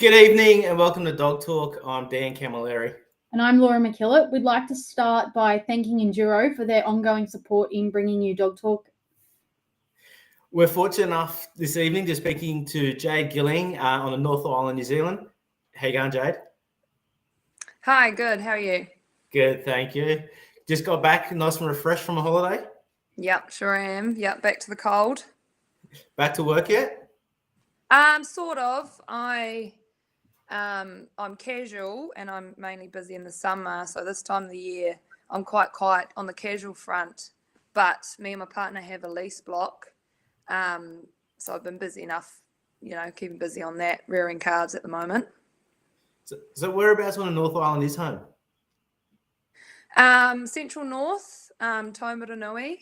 Good evening and welcome to Dog Talk. I'm Dan Camilleri. And I'm Laura McKillop. We'd like to start by thanking Enduro for their ongoing support in bringing you Dog Talk. We're fortunate enough this evening to speaking to Jade Gilling on the North Island, New Zealand. How you going, Jade? Hi, good. How are you? Good, thank you. Just got back nice and refreshed from a holiday? Yep, sure am. Yep, back to the cold. Back to work yet? Sort of. I'm casual and I'm mainly busy in the summer. So this time of the year, I'm quite quiet on the casual front. But me and my partner have a lease block. So I've been busy enough, keeping busy on that, rearing calves at the moment. So whereabouts on the North Island is home? Central North, Taumaranui,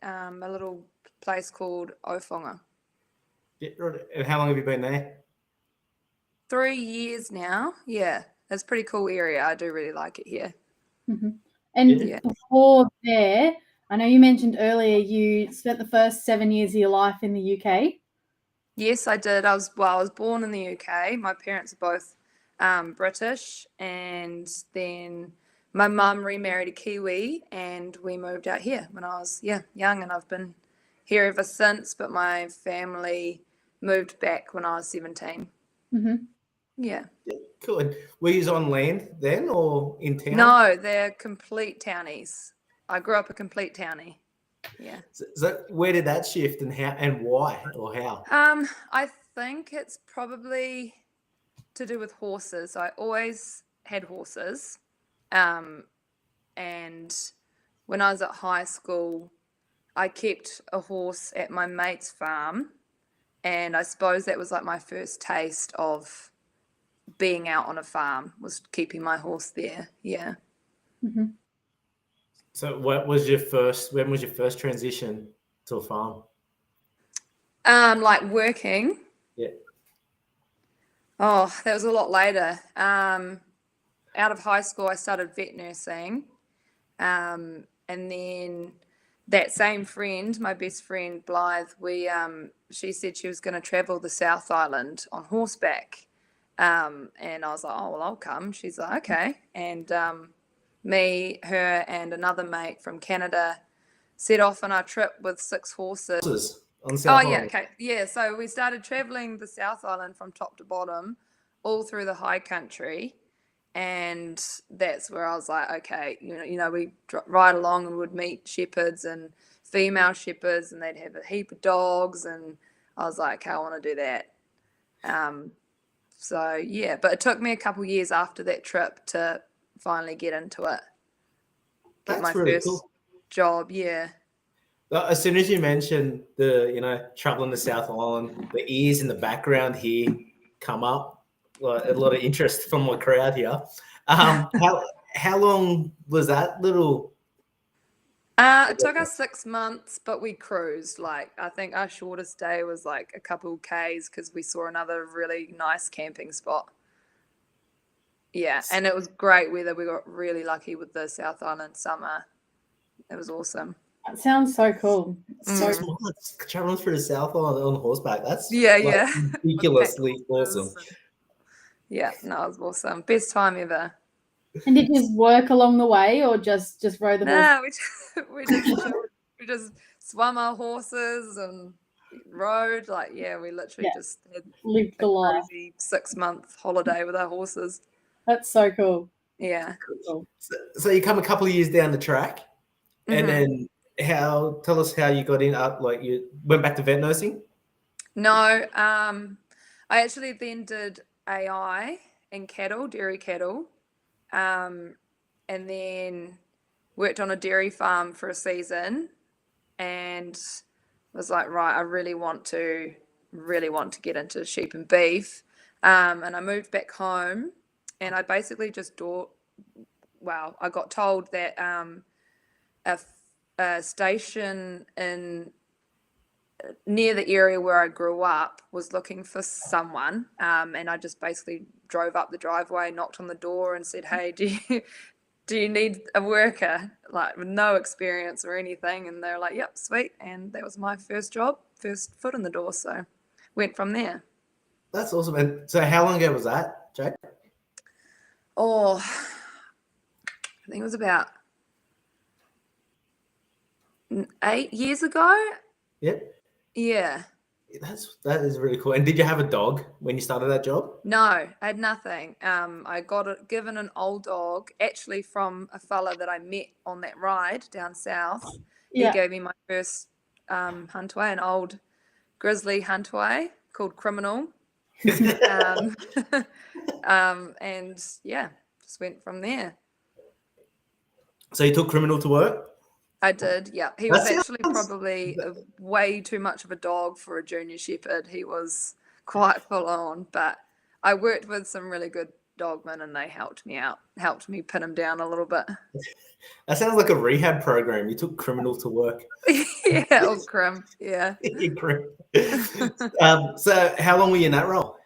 a little place called Ofonga. And how long have you been there? 3 years now. Yeah, it's a pretty cool area. I do really like it here. Mm-hmm. And before there, I know you mentioned earlier you spent the first 7 years of your life in the UK. Yes, I did. I was born in the UK. My parents are both British, and then my mum remarried a Kiwi, and we moved out here when I was young, and I've been here ever since. But my family moved back when I was 17. Mm-hmm. Yeah. Cool. And were you on land then or in town? No, they're complete townies. I grew up a complete townie. Yeah. So where did that shift and how and why or how? I think it's probably to do with horses. I always had horses. And when I was at high school, I kept a horse at my mate's farm. And I suppose that was like my first taste of being out on a farm, was keeping my horse there. Yeah. Mm-hmm. So when was your first transition to a farm? Like working. Yeah. Oh, that was a lot later. Out of high school, I started vet nursing. And then that same friend, my best friend, Blythe, she said she was going to travel the South Island on horseback. And I was like, oh, well, I'll come. She's like, okay. And me, her, and another mate from Canada set off on our trip with 6 horses. On South Island. Yeah, okay. Yeah, so we started traveling the South Island from top to bottom, all through the high country. And that's where I was like, okay, we ride along and would meet shepherds and female shepherds, and they'd have a heap of dogs. And I was like, okay, I want to do that. So, yeah, but it took me a couple years after that trip to finally get into it. Get That's my really first cool. job, yeah. As soon as you mentioned the, traveling the South Island, the ears in the background here come up. A lot of interest from my crowd here. How long was that little? It took us 6 months, but we cruised. Like, I think our shortest day was like a couple Ks because we saw another really nice camping spot. Yeah, and it was great weather. We got really lucky with the South Island summer. It was awesome. That sounds so cool. So smart. Traveling through the South Island on horseback. That's ridiculously awesome. Yeah, no, it was awesome. Best time ever. And did you just work along the way or just rode the horse? No, we just swam our horses and rode. We literally just had lived the life. Crazy 6-month holiday with our horses. That's so cool. Yeah. Cool. So you come a couple of years down the track, and then tell us how you got in. You went back to vet nursing? No, I actually then did AI and dairy cattle, and then worked on a dairy farm for a season, and was like, right, I really want to get into sheep and beef, and I moved back home, and I basically just I got told that a station near the area where I grew up was looking for someone, and I just basically drove up the driveway, knocked on the door and said, hey, do you need a worker, like with no experience or anything? And they're like, yep, sweet. And that was my first job, first foot in the door, so went from there. That's awesome. And so how long ago was that, Jade? Oh, I think it was about 8 years ago. Yep. Yeah. That is really cool. And did you have a dog when you started that job? No, I had nothing. I got given an old dog, actually from a fella that I met on that ride down south. He gave me my first huntaway, an old grizzly huntaway called Criminal. And yeah, just went from there. So you took Criminal to work? I did, yeah. He was actually probably way too much of a dog for a junior shepherd. He was quite full on, but I worked with some really good dogmen and they helped me out, helped me pin him down a little bit. That sounds like a rehab program. You took Criminal to work. Yeah, old Crim, yeah. So how long were you in that role?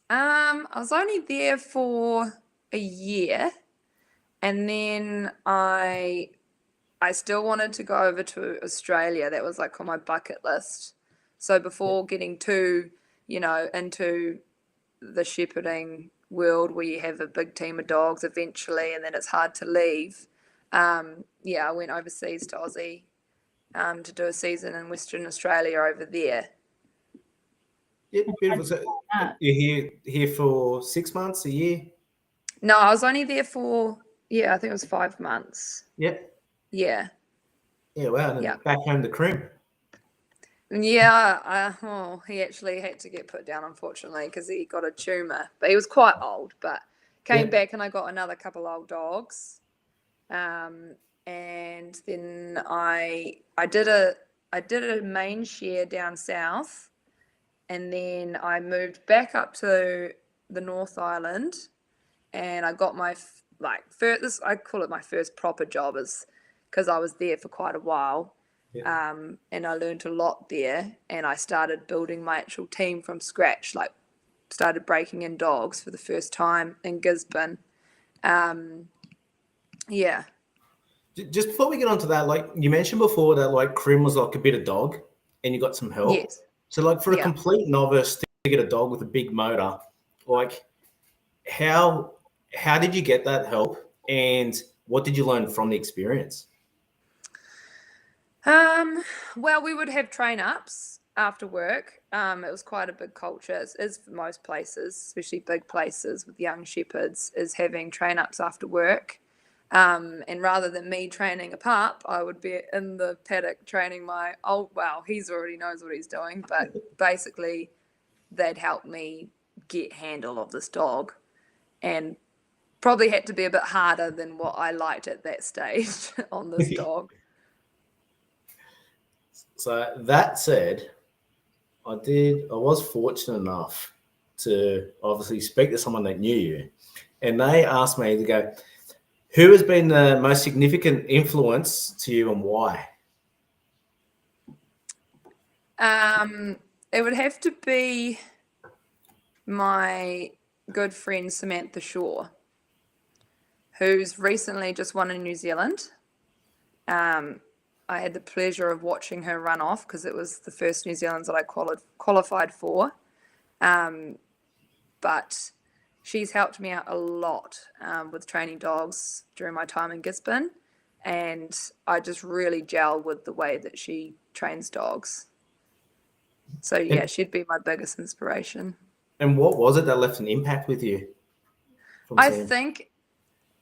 I was only there for a year, and then I still wanted to go over to Australia. That was like on my bucket list. So before getting too, into the shepherding world where you have a big team of dogs eventually and then it's hard to leave, I went overseas to Aussie to do a season in Western Australia over there. Yeah, beautiful. So you're here for 6 months, a year? No, I was only there for, I think it was 5 months. Yep. Yeah. Yeah, wow. And back home to Crim. Yeah, he actually had to get put down, unfortunately, because he got a tumour. But he was quite old, but came back and I got another couple old dogs. And then I did a main share down south, and then I moved back up to the North Island, and I got my first, I call it my first proper job, is because I was there for quite a while. And I learned a lot there, and I started building my actual team from scratch, started breaking in dogs for the first time in Gisborne. Just before we get onto that, you mentioned before that Crim was like a bit of dog and you got some help. Yes. So for a complete novice to get a dog with a big motor, how did you get that help and what did you learn from the experience? Well, we would have train ups after work. It was quite a big culture, as for most places, especially big places with young shepherds, is having train ups after work. And rather than me training a pup, I would be in the paddock training my he's already knows what he's doing, but basically they'd help me get handle of this dog, and probably had to be a bit harder than what I liked at that stage on this dog. So that said, I was fortunate enough to obviously speak to someone that knew you, and they asked me to go, who has been the most significant influence to you and why? It would have to be my good friend Samantha Shaw, who's recently just won in New Zealand. I had the pleasure of watching her run off because it was the first New Zealand's that I qualified for. But she's helped me out a lot with training dogs during my time in Gisborne, and I just really gel with the way that she trains dogs. So yeah, she'd be my biggest inspiration. And what was it that left an impact with you? I think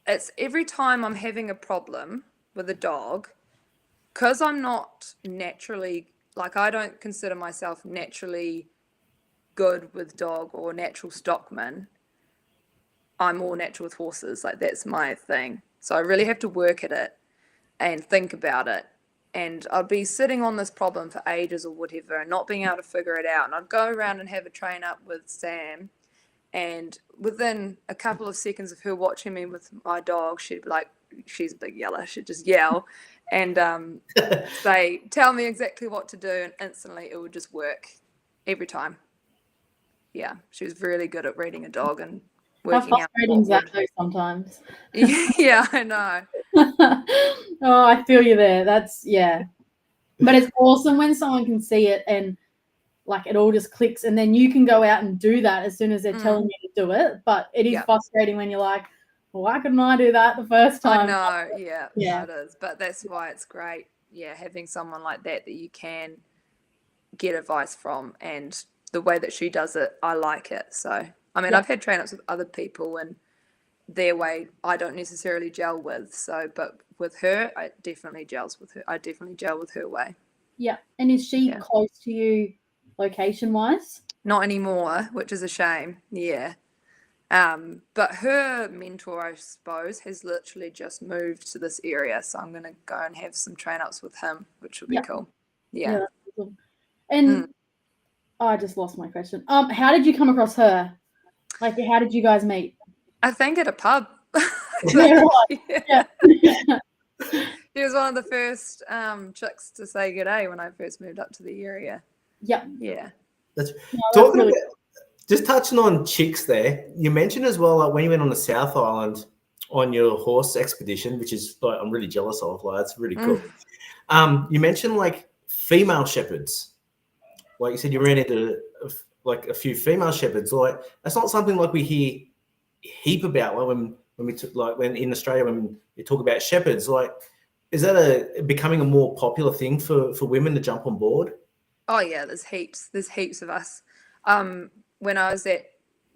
it's every time I'm having a problem with a dog, because I'm not naturally, I don't consider myself naturally good with dog or natural stockman. I'm more natural with horses. That's my thing. So I really have to work at it and think about it. And I'd be sitting on this problem for ages or whatever and not being able to figure it out. And I'd go around and have a train up with Sam. And within a couple of seconds of her watching me with my dog, she'd be like, she's a big yeller. She'd just yell and say, tell me exactly what to do. And instantly it would just work every time. Yeah, she was really good at reading a dog and working out. How frustrating is that though sometimes? Yeah, I know. Oh, I feel you there. But it's awesome when someone can see it and like it all just clicks, and then you can go out and do that as soon as they're telling you to do it. But it is frustrating when you're like, well, why couldn't I do that the first time? I know, yeah, it is. But that's why it's great, having someone like that you can get advice from, and the way that she does it, I like it. So, I mean, I've had train-ups with other people, and their way I don't necessarily gel with. So, but with her, it definitely gels with her. I definitely gel with her way. Yeah. And is she close to you location-wise? Not anymore, which is a shame. Yeah. But her mentor, I suppose, has literally just moved to this area. So I'm going to go and have some train-ups with him, which will be cool. Yeah. That's awesome. And I just lost my question. How did you come across her? Like, how did you guys meet? I think at a pub. Yeah. She was one of the first chicks to say good day when I first moved up to the area. Yeah. Yeah. That's talking about, just touching on chicks there, you mentioned as well, like when you went on the South Island on your horse expedition, which is like I'm really jealous of, like that's really cool. You mentioned like female shepherds. Like you said, you ran into like a few female shepherds. Like that's not something like we hear heap about. Like when in Australia when you talk about shepherds, like is that becoming a more popular thing for women to jump on board? Oh yeah, there's heaps of us. When I was at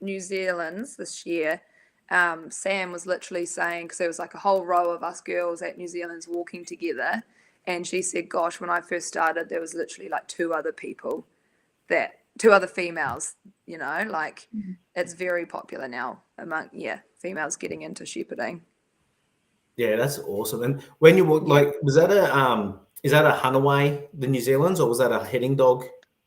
New Zealand this year, Sam was literally saying, because there was like a whole row of us girls at New Zealand's walking together, and she said, gosh, when I first started, there was literally like two other females, you know, like it's very popular now among, females getting into shepherding. Yeah, that's awesome. And when you walk, like, was that is that a Hunaway, the New Zealand's, or was that a heading dog?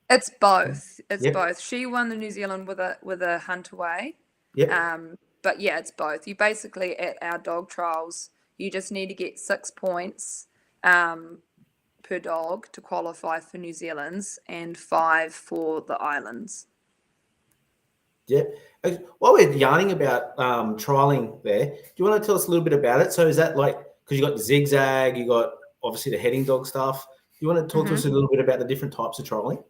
It's both. It's both. She won the New Zealand with a Hunaway. Yep. But yeah, it's both. You basically at our dog trials, you just need to get 6 points per dog to qualify for New Zealand's and 5 for the islands. Yeah. While we're yarning about trialing there, do you want to tell us a little bit about it? So is that like, because you got the zigzag, you got obviously the heading dog stuff. Do you want to talk to us a little bit about the different types of trialing?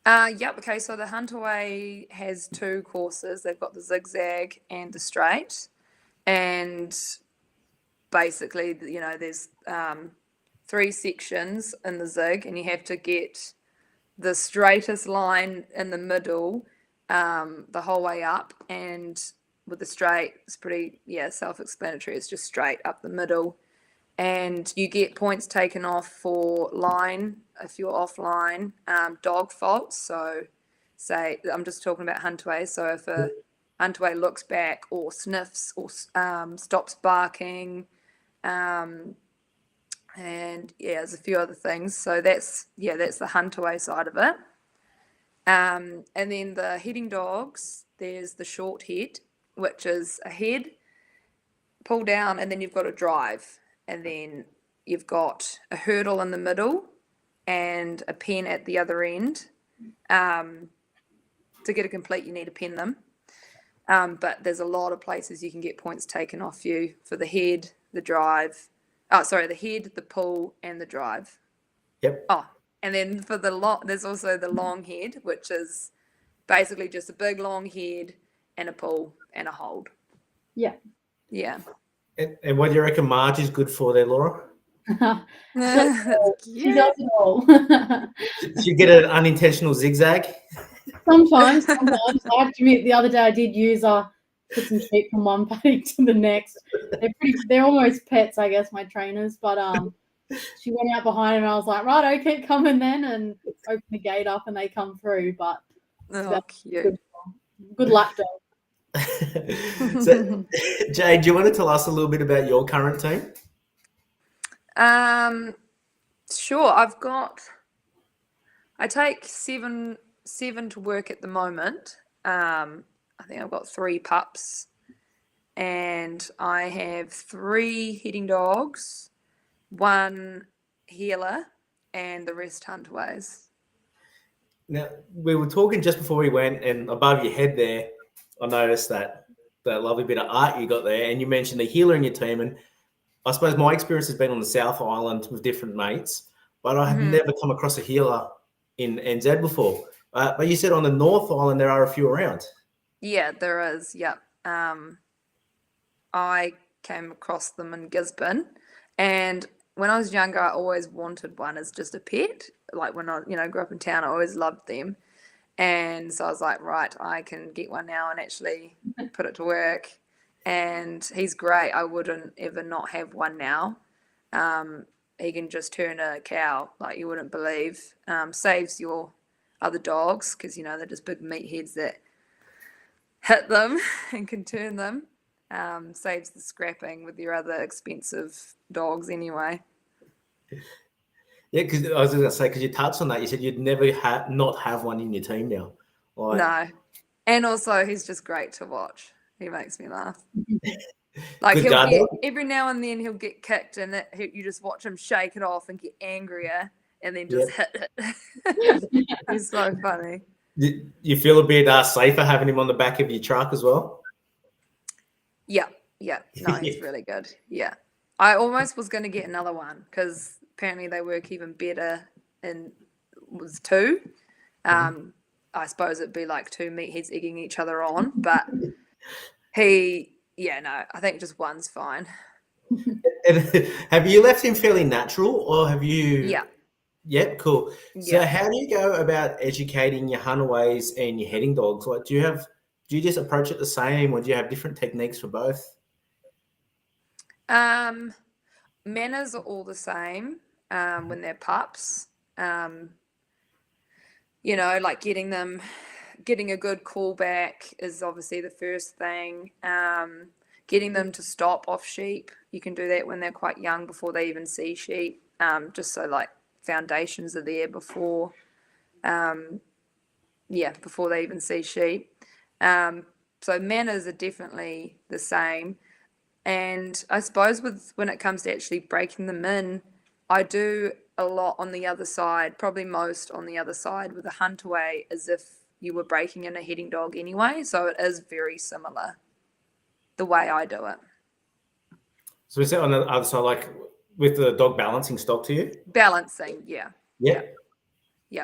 Yep. Okay. So the Hunaway has 2 courses. They've got the zigzag and the straight. And basically, you know, there's 3 sections in the zig, and you have to get the straightest line in the middle the whole way up. And with the straight, it's pretty self-explanatory. It's just straight up the middle, and you get points taken off for line if you're offline, dog faults. So say I'm just talking about Hunaway. So if a Hunaway looks back or sniffs or stops barking, and there's a few other things. So that's the Hunaway side of it. And then the heading dogs, there's the short head, which is a head, pull down, and then you've got a drive. And then you've got a hurdle in the middle and a pen at the other end. To get a complete, you need to pen them. But there's a lot of places you can get points taken off you for the head, the drive. The head, the pull, and the drive. Yep. Oh, and then for the there's also the long head, which is basically just a big long head and a pull and a hold. Yeah. Yeah. And what do you reckon Marge is good for there, Laura? She does it all. She get an unintentional zigzag? Sometimes. I have to admit, the other day I did use put some sheep from one paddock to the next. They're almost pets, I guess, my trainers. But she went out behind him, and I was like, right, keep coming then, and open the gate up, and they come through. But cute. Good luck, dog. So, Jade, do you want to tell us a little bit about your current team? Sure. I take seven to work at the moment. I think I've got 3 pups, and I have 3 heading dogs, 1 healer, and the rest Hunaways. Now, we were talking just before we went, and above your head there, I noticed that lovely bit of art you got there, and you mentioned the healer in your team. And I suppose my experience has been on the South Island with different mates, but I have never come across a healer in NZ before. But you said on the North Island there are a few around. Yeah, there is. Yep. I came across them in Gisborne, and when I was younger, I always wanted one as just a pet. Like when I, grew up in town, I always loved them, and so I was like, right, I can get one now and actually put it to work. And he's great. I wouldn't ever not have one now. He can just turn a cow like you wouldn't believe. Saves your other dogs because they're just big meatheads that hit them and can turn them. Saves the scrapping with your other expensive dogs anyway. Yeah, because I was going to say, because you touched on that, you said you'd never not have one in your team now. No, and also he's just great to watch. He makes me laugh. Like every now and then he'll get kicked, and you just watch him shake it off and get angrier, and then just hit it. He's so funny. You feel a bit safer having him on the back of your truck as well? Yeah. No, he's really good. Yeah. I almost was going to get another one because apparently they work even better and was two. I suppose it'd be like two meatheads egging each other on, but I think just one's fine. Have you left him fairly natural, or have you? Yeah. Yep, cool. So how do you go about educating your huntaways and your heading dogs? Like, do you just approach it the same, or do you have different techniques for both? Manners are all the same when they're pups. Like getting a good callback is obviously the first thing. Getting them to stop off sheep. You can do that when they're quite young before they even see sheep. Just so like foundations are there before they even see sheep. So manners are definitely the same. And I suppose when it comes to actually breaking them in, I do a lot on the other side, probably most on the other side with a huntaway, as if you were breaking in a heading dog anyway. So it is very similar, the way I do it. So is that on the other side, like with the dog balancing stock to you? Balancing, yeah. Yeah.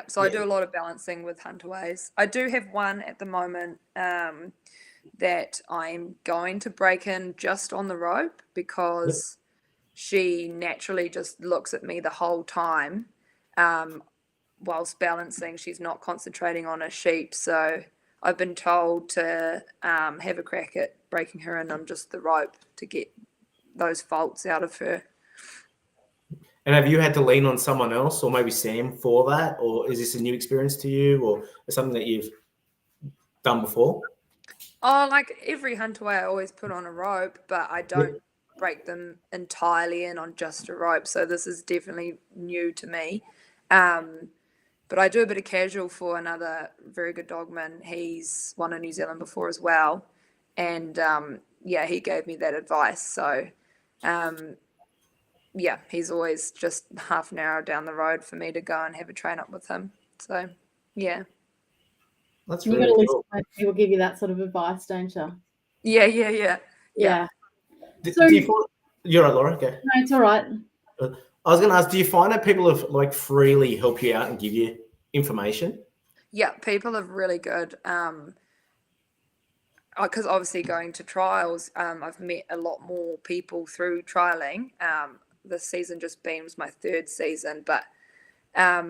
So I do a lot of balancing with huntaways. I do have one at the moment that I'm going to break in just on the rope because she naturally just looks at me the whole time whilst balancing. She's not concentrating on a sheep. So I've been told to have a crack at breaking her in on just the rope to get those faults out of her. And have you had to lean on someone else or maybe Sam for that? Or is this a new experience to you or something that you've done before? Oh, like every huntaway, I always put on a rope, but I don't break them entirely in on just a rope. So this is definitely new to me. But I do a bit of casual for another very good dogman. He's won in New Zealand before as well. And he gave me that advice. So he's always just half an hour down the road for me to go and have a train up with him. So, yeah. That's really cool. You've got to listen to people give you that sort of advice, don't you? Yeah. So, you're right, Laura. Okay. No, it's all right. I was going to ask, do you find that people have like freely help you out and give you information? Yeah, people are really good. Because obviously going to trials, I've met a lot more people through trialing. This season was my third season, but a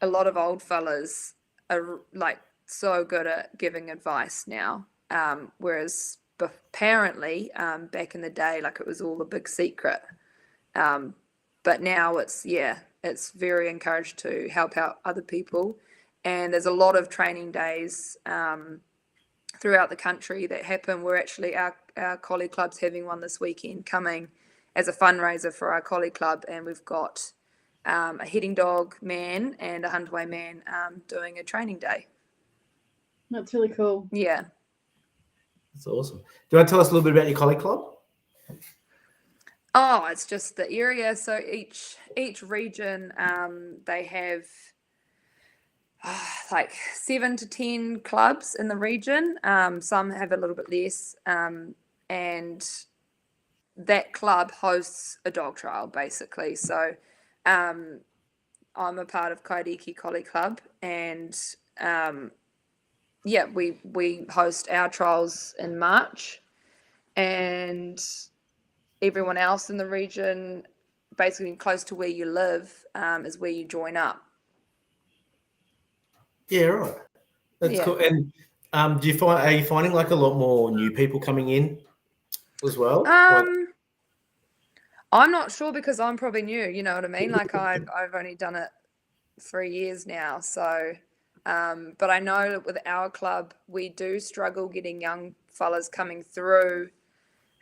lot of old fellas are like so good at giving advice now, whereas apparently back in the day, like it was all a big secret. But now it's very encouraged to help out other people, and there's a lot of training days throughout the country that happen. We're actually our collie club's having one this weekend coming as a fundraiser for our collie club, and we've got a heading dog man and a huntaway man doing a training day. That's really cool. Yeah. That's awesome. Do you want to tell us a little bit about your collie club? Oh, it's just the area. So each region, they have like 7 to 10 clubs in the region. Some have a little bit less, and that club hosts a dog trial basically. So I'm a part of Kairiki Collie Club, and we host our trials in March, and everyone else in the region, basically close to where you live, is where you join up. Yeah, right. That's Yeah. cool. And are you finding like a lot more new people coming in as well? I'm not sure because I'm probably new. You know what I mean? Like I've only done it 3 years now, so. But I know that with our club, we do struggle getting young fellas coming through,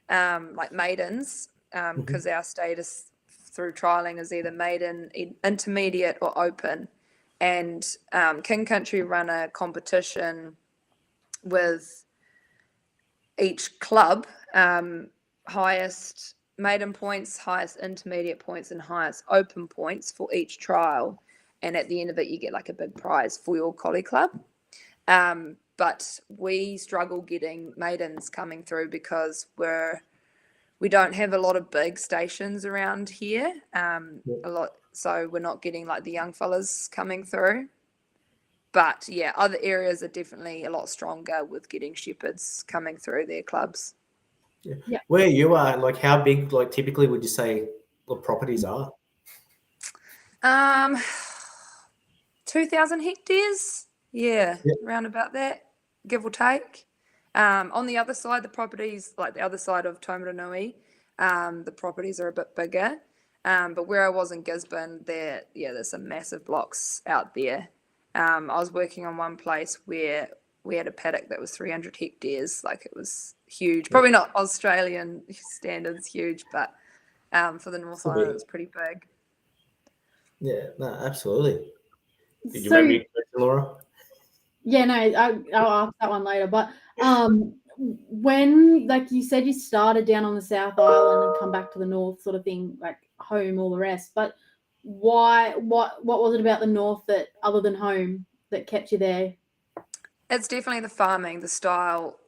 like maidens, because our status through trialing is either maiden, intermediate, or open. And King Country run a competition with each club, highest maiden points, highest intermediate points, and highest open points for each trial. And at the end of it, you get like a big prize for your collie club. But we struggle getting maidens coming through because we don't have a lot of big stations around here. So we're not getting like the young fellas coming through. But yeah, other areas are definitely a lot stronger with getting shepherds coming through their clubs. Yeah. Where you are, like how big, like typically would you say the properties are? 2,000 hectares. Yeah, around about that, give or take. On the other side, the properties, like the other side of Taumaranui, the properties are a bit bigger. But where I was in Gisborne, there's some massive blocks out there. I was working on one place where we had a paddock that was 300 hectares. Like it was huge. Probably not Australian standards huge, but for the North Island, it was pretty big. Yeah, no, absolutely. Did you So, remember your question, Laura? yeah, no, I'll ask that one later. But when, like you said, you started down on the South Island and come back to the North, sort of thing, like home, all the rest. But why? What was it about the North that, other than home, that kept you there? It's definitely the farming, the style.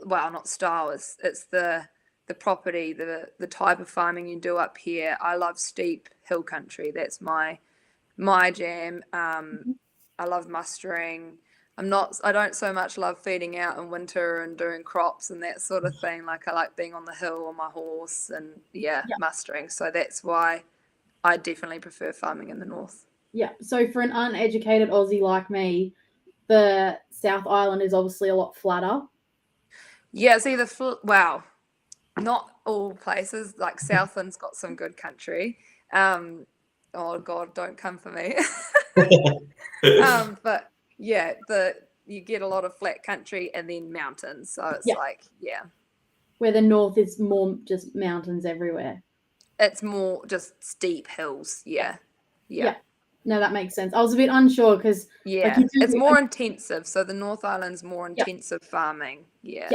Well, not style. It's the property, the type of farming you do up here. I love steep hill country. That's my jam. I love mustering. I don't so much love feeding out in winter and doing crops and that sort of thing. Like I like being on the hill on my horse and mustering. So that's why I definitely prefer farming in the north. Yeah. So for an uneducated Aussie like me, the South Island is obviously a lot flatter. Yeah, it's either not all places. Like Southland's got some good country. Oh God, don't come for me. But yeah, you get a lot of flat country and then mountains. So it's where the North is more just mountains everywhere. It's more just steep hills. Yeah. No, that makes sense. I was a bit unsure because it's more intensive. So the North Island's more intensive farming. Yeah,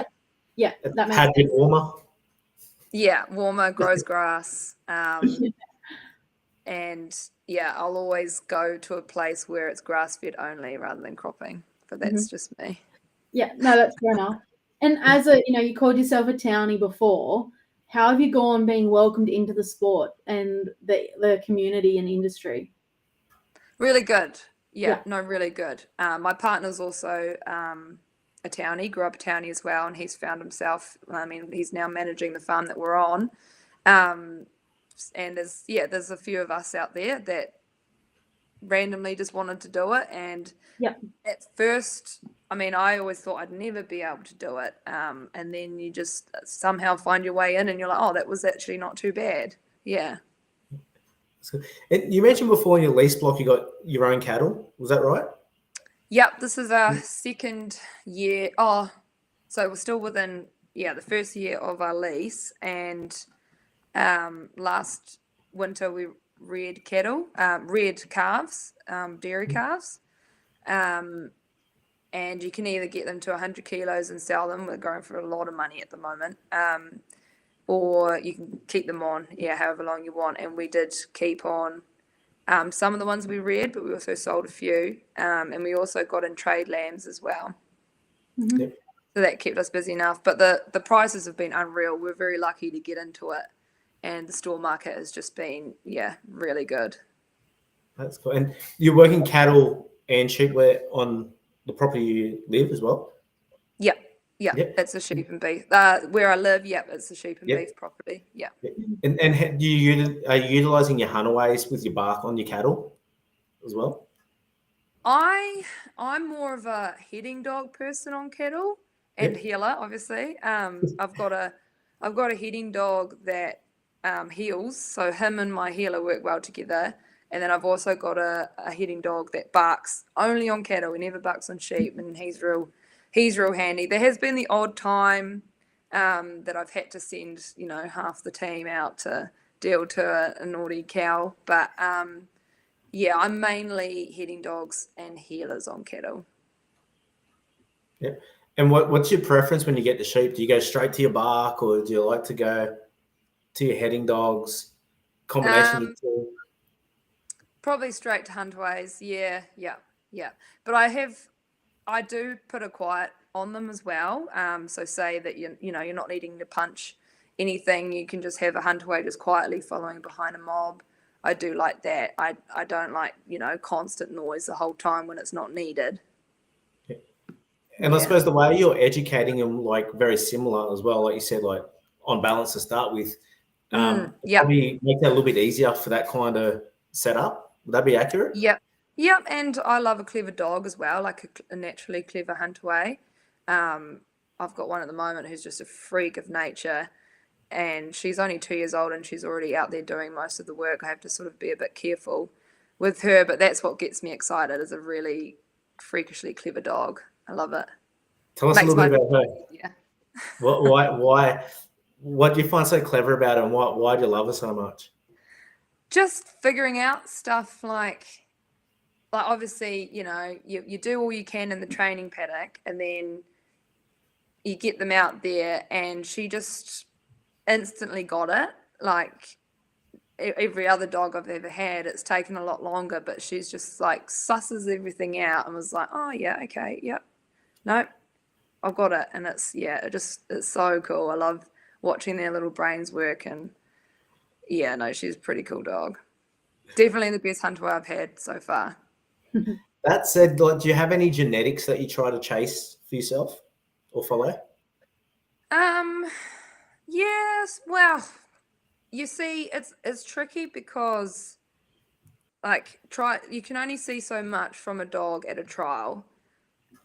that makes sense. Bit warmer. Yeah, warmer, grows grass. And I'll always go to a place where it's grass fed only rather than cropping. But that's just me. Yeah, no, that's fair enough. And as you called yourself a townie before. How have you gone being welcomed into the sport and the community and industry? Really good. Yeah, no, really good. My partner's also a townie, grew up a townie as well, and he's found himself, he's now managing the farm that we're on. And there's a few of us out there that randomly just wanted to do it. And at first, I always thought I'd never be able to do it. And then you just somehow find your way in and you're like, oh, that was actually not too bad. Yeah. And you mentioned before in your lease block you got your own cattle. Was that right? Yep, this is our second year. Oh, so we're still within the first year of our lease. And last winter we reared calves, dairy calves. And you can either get them to 100 kilos and sell them. We're going for a lot of money at the moment. Or you can keep them on, however long you want. And we did keep on some of the ones we reared, but we also sold a few. And we also got in trade lambs as well. Mm-hmm. Yep. So that kept us busy enough. But the prices have been unreal. We're very lucky to get into it. And the store market has just been, really good. That's cool. And you're working cattle and sheep on the property you live as well? Yep. Yep. Yep. It's a sheep and beef. Where I live, yep, it's a sheep and Yep. beef property. Yeah. And are you utilizing your huntaways with your bark on your cattle as well? I'm more of a heading dog person on cattle and Yep. healer, obviously. I've got a heading dog that heals, so him and my healer work well together. And then I've also got a heading dog that barks only on cattle. He never barks on sheep, and he's real handy. There has been the odd time that I've had to send half the team out to deal to a naughty cow, but yeah, I'm mainly heading dogs and healers on cattle. Yep. And what's your preference when you get the sheep? Do you go straight to your bark, or do you like to go to your heading dogs? Combination of the two? Probably straight to Huntways. Yeah. But I do put a quiet on them as well. So say that you're not needing to punch anything. You can just have a Huntaway just quietly following behind a mob. I do like that. I don't like constant noise the whole time when it's not needed. And I suppose the way you're educating them, like, very similar as well, like you said, like on balance to start with, probably make that a little bit easier for that kind of setup. Would that be accurate? Yep. And I love a clever dog as well, like a naturally clever Huntaway. I've got one at the moment who's just a freak of nature, and she's only 2 years old and she's already out there doing most of the work. I have to sort of be a bit careful with her, but that's what gets me excited, is a really freakishly clever dog. I love it. Tell us a little bit about her. Yeah. What do you find so clever about her, and why do you love her so much? Just figuring out stuff like obviously, you do all you can in the training paddock, and then you get them out there, and she just instantly got it. Like every other dog I've ever had, it's taken a lot longer, but she's just like susses everything out and was like, oh yeah, okay, yep, no, I've got it. And it's so cool. I love watching their little brains work, and she's a pretty cool dog. Definitely the best hunter I've had so far. That said, do you have any genetics that you try to chase for yourself or follow? Yes. Well, you see, it's tricky because you can only see so much from a dog at a trial.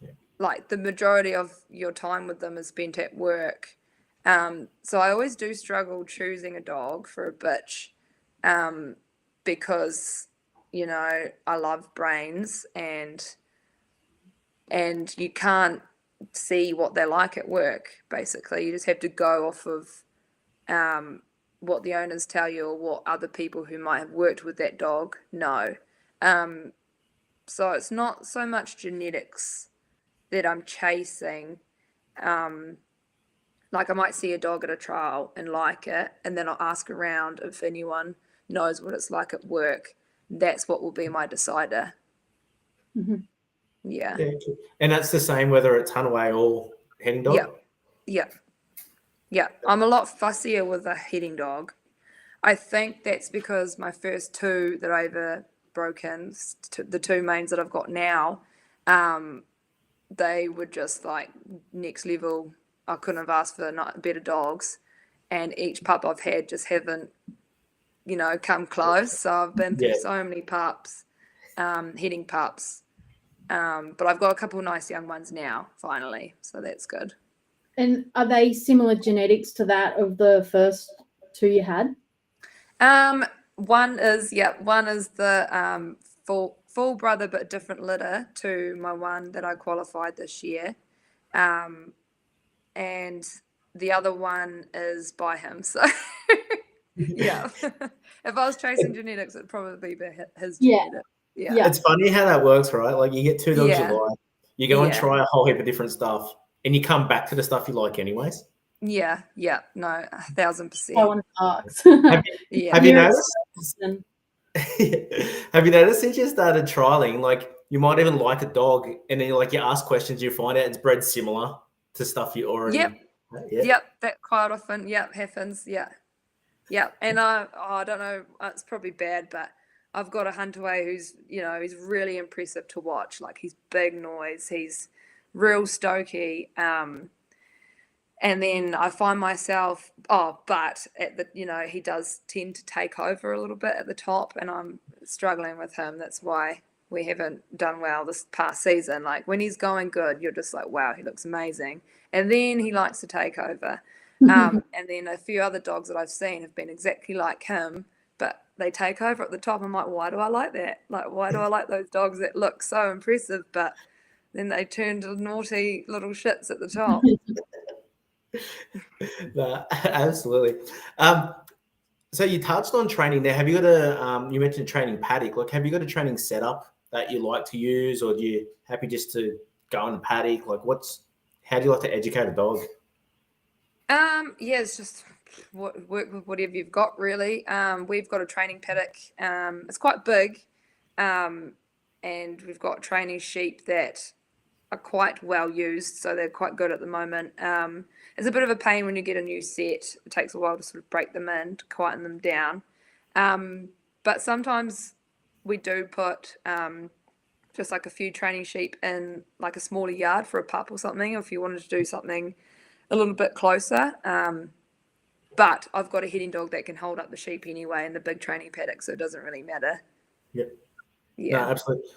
Yeah. Like the majority of your time with them is spent at work. So I always do struggle choosing a dog for a bitch, because I love brains, and you can't see what they're like at work. Basically, you just have to go off of what the owners tell you, or what other people who might have worked with that dog know. So it's not so much genetics that I'm chasing. Like I might see a dog at a trial and like it, and then I'll ask around if anyone knows what it's like at work. That's what will be my decider. Mm-hmm. Yeah. And that's the same whether it's Hunaway or heading dog? Yeah. I'm a lot fussier with a heading dog. I think that's because my first two that I ever broke in, the two mains that I've got now, they were just like next level. I couldn't have asked for better dogs. And each pup I've had just haven't, come close. So I've been through so many pups, heading pups. But I've got a couple of nice young ones now, finally. So that's good. And are they similar genetics to that of the first two you had? One is the full brother but different litter to my one that I qualified this year. And the other one is by him. So yeah. If I was chasing genetics, it'd probably be his genetics. Yeah. It's funny how that works, right? Like you get two dogs you like, you go and try a whole heap of different stuff, and you come back to the stuff you like anyways. Yeah. No, 1,000%. I want dogs. Have you noticed? Have you noticed since you started trialing, like you might even like a dog, and then you ask questions, you find out it's bred similar to stuff you already. Yep. That quite often. Yep, happens. Yeah. And I don't know. It's probably bad, but I've got a Huntaway who's, he's really impressive to watch. Like, he's big noise, he's real stokey. And then I find myself, but at the, he does tend to take over a little bit at the top, and I'm struggling with him. That's why we haven't done well this past season. Like, when he's going good, you're just like, wow, he looks amazing. And then he likes to take over. And then a few other dogs that I've seen have been exactly like him, but they take over at the top. I'm like, why do I like that? Like, why do I like those dogs that look so impressive, but then they turn to naughty little shits at the top? No, absolutely. So you touched on training there. Have you got you mentioned training paddock. Like, have you got a training setup that you like to use, or do you happy just to go on the paddock? Like, how do you like to educate a dog? Yeah, it's just work with whatever you've got, really. We've got a training paddock. It's quite big, and we've got training sheep that are quite well used, so they're quite good at the moment. It's a bit of a pain when you get a new set. It takes a while to sort of break them in, to quieten them down. But sometimes we do put just like a few training sheep in like a smaller yard for a pup or something, if you wanted to do something a little bit closer. But I've got a heading dog that can hold up the sheep anyway in the big training paddock, so it doesn't really matter. Yep. Yeah. No, absolutely.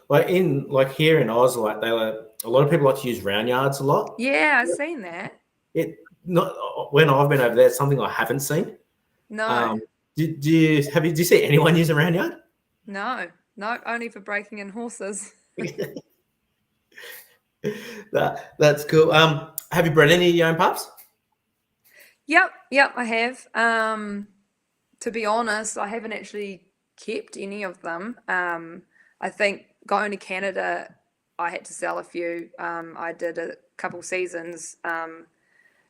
Like here in Oz, like a lot of people like to use round yards a lot. Yeah, I've seen that. When I've been over there, it's something I haven't seen. No. Do you see anyone use a round yard? No, only for breaking in horses. That's cool. Have you bred any of your own pups? Yep, I have. To be honest, I haven't actually kept any of them. I think going to Canada, I had to sell a few. I did a couple seasons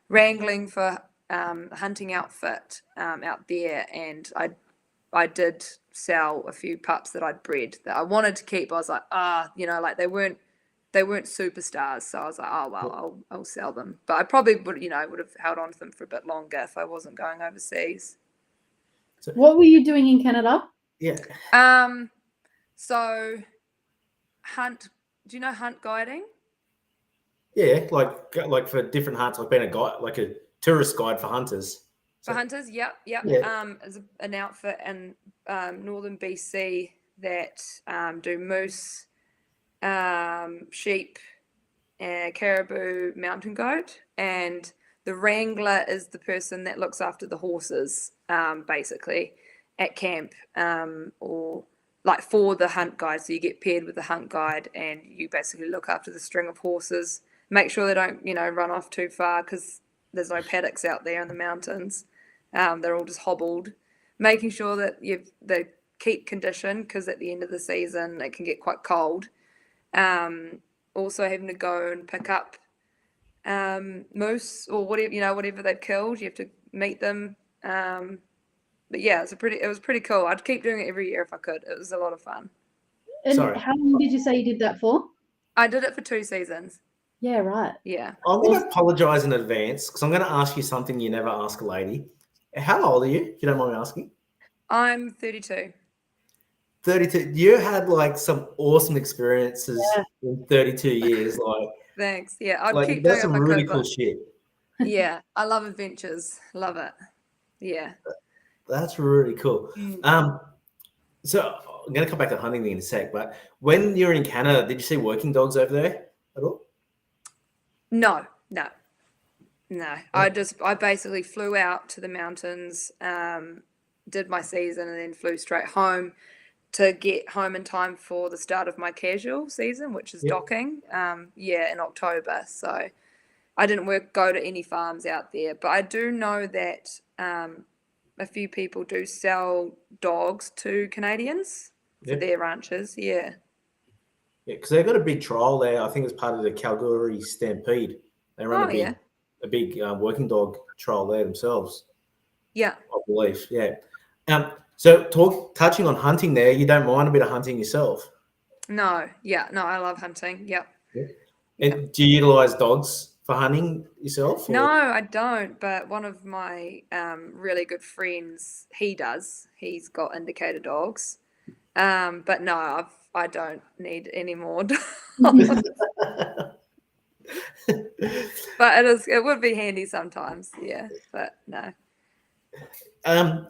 wrangling for a hunting outfit out there, and I did sell a few pups that I'd bred that I wanted to keep. I was like, like they weren't superstars, so I was like, oh well, I'll sell them. But I probably would have held on to them for a bit longer if I wasn't going overseas. What were you doing in Canada? Yeah. So hunt. Do you know hunt guiding? Yeah, like for different hunts, like being a guide, like a tourist guide for hunters. For hunters, yep. Yeah. As an outfit in northern BC that do moose, sheep, caribou, mountain goat, and the wrangler is the person that looks after the horses, basically, at camp, or like for the hunt guide. So you get paired with the hunt guide, and you basically look after the string of horses, make sure they don't, run off too far, because there's no paddocks out there in the mountains. They're all just hobbled, making sure that they keep condition, because at the end of the season it can get quite cold. Also having to go and pick up moose or whatever they've killed. You have to meet them. But yeah, it was pretty cool. I'd keep doing it every year if I could. It was a lot of fun. And Sorry. how long did you say you did that for? I did it for 2 seasons. Yeah, right. Yeah. I'm going to apologize in advance because I'm going to ask you something you never ask a lady. How old are you, if you don't mind me asking? I'm 32. 32. You had like some awesome experiences in 32 years. Like, thanks. Yeah, I'd keep doing it. That's some really cool shit. Yeah, I love adventures. Love it. Yeah. That's really cool. So I'm going to come back to hunting in a sec, but when you were in Canada, did you see working dogs over there at all? No. I basically flew out to the mountains, did my season, and then flew straight home to get home in time for the start of my casual season, which is docking, in October. So I didn't go to any farms out there, but I do know that a few people do sell dogs to Canadians for their ranches. Yeah, because they've got a big trial there. I think it's part of the Calgary Stampede. They run a big working dog trial there themselves. Yeah, I believe. Yeah. So touching on hunting there, you don't mind a bit of hunting yourself? No, I love hunting. Yep. Yeah. And do you utilize dogs for hunting yourself? No, I don't. But one of my really good friends, he does. He's got indicator dogs. But no, I don't need any more dogs. But it would be handy sometimes, yeah. But no.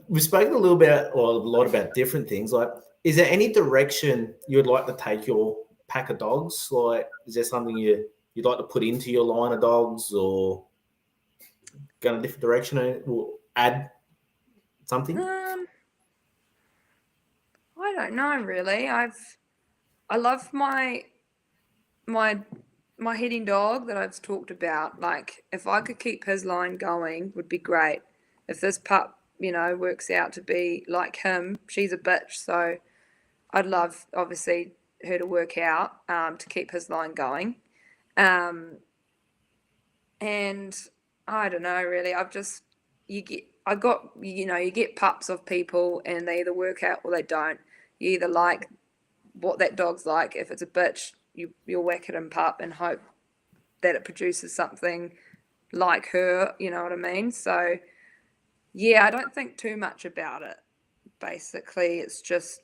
We've spoken a little bit or a lot about different things. Like, is there any direction you would like to take your pack of dogs? Like, is there something you'd like to put into your line of dogs, or go in a different direction or add something? I don't know really. I love my heading dog that I've talked about. Like, if I could keep his line going, would be great. If this pup, works out to be like him, she's a bitch, so I'd love, obviously, her to work out to keep his line going. And I don't know, really. You get pups of people and they either work out or they don't. You either like what that dog's like. If it's a bitch, you'll whack it in pup and hope that it produces something like her, you know what I mean? So, yeah, I don't think too much about it. Basically, it's just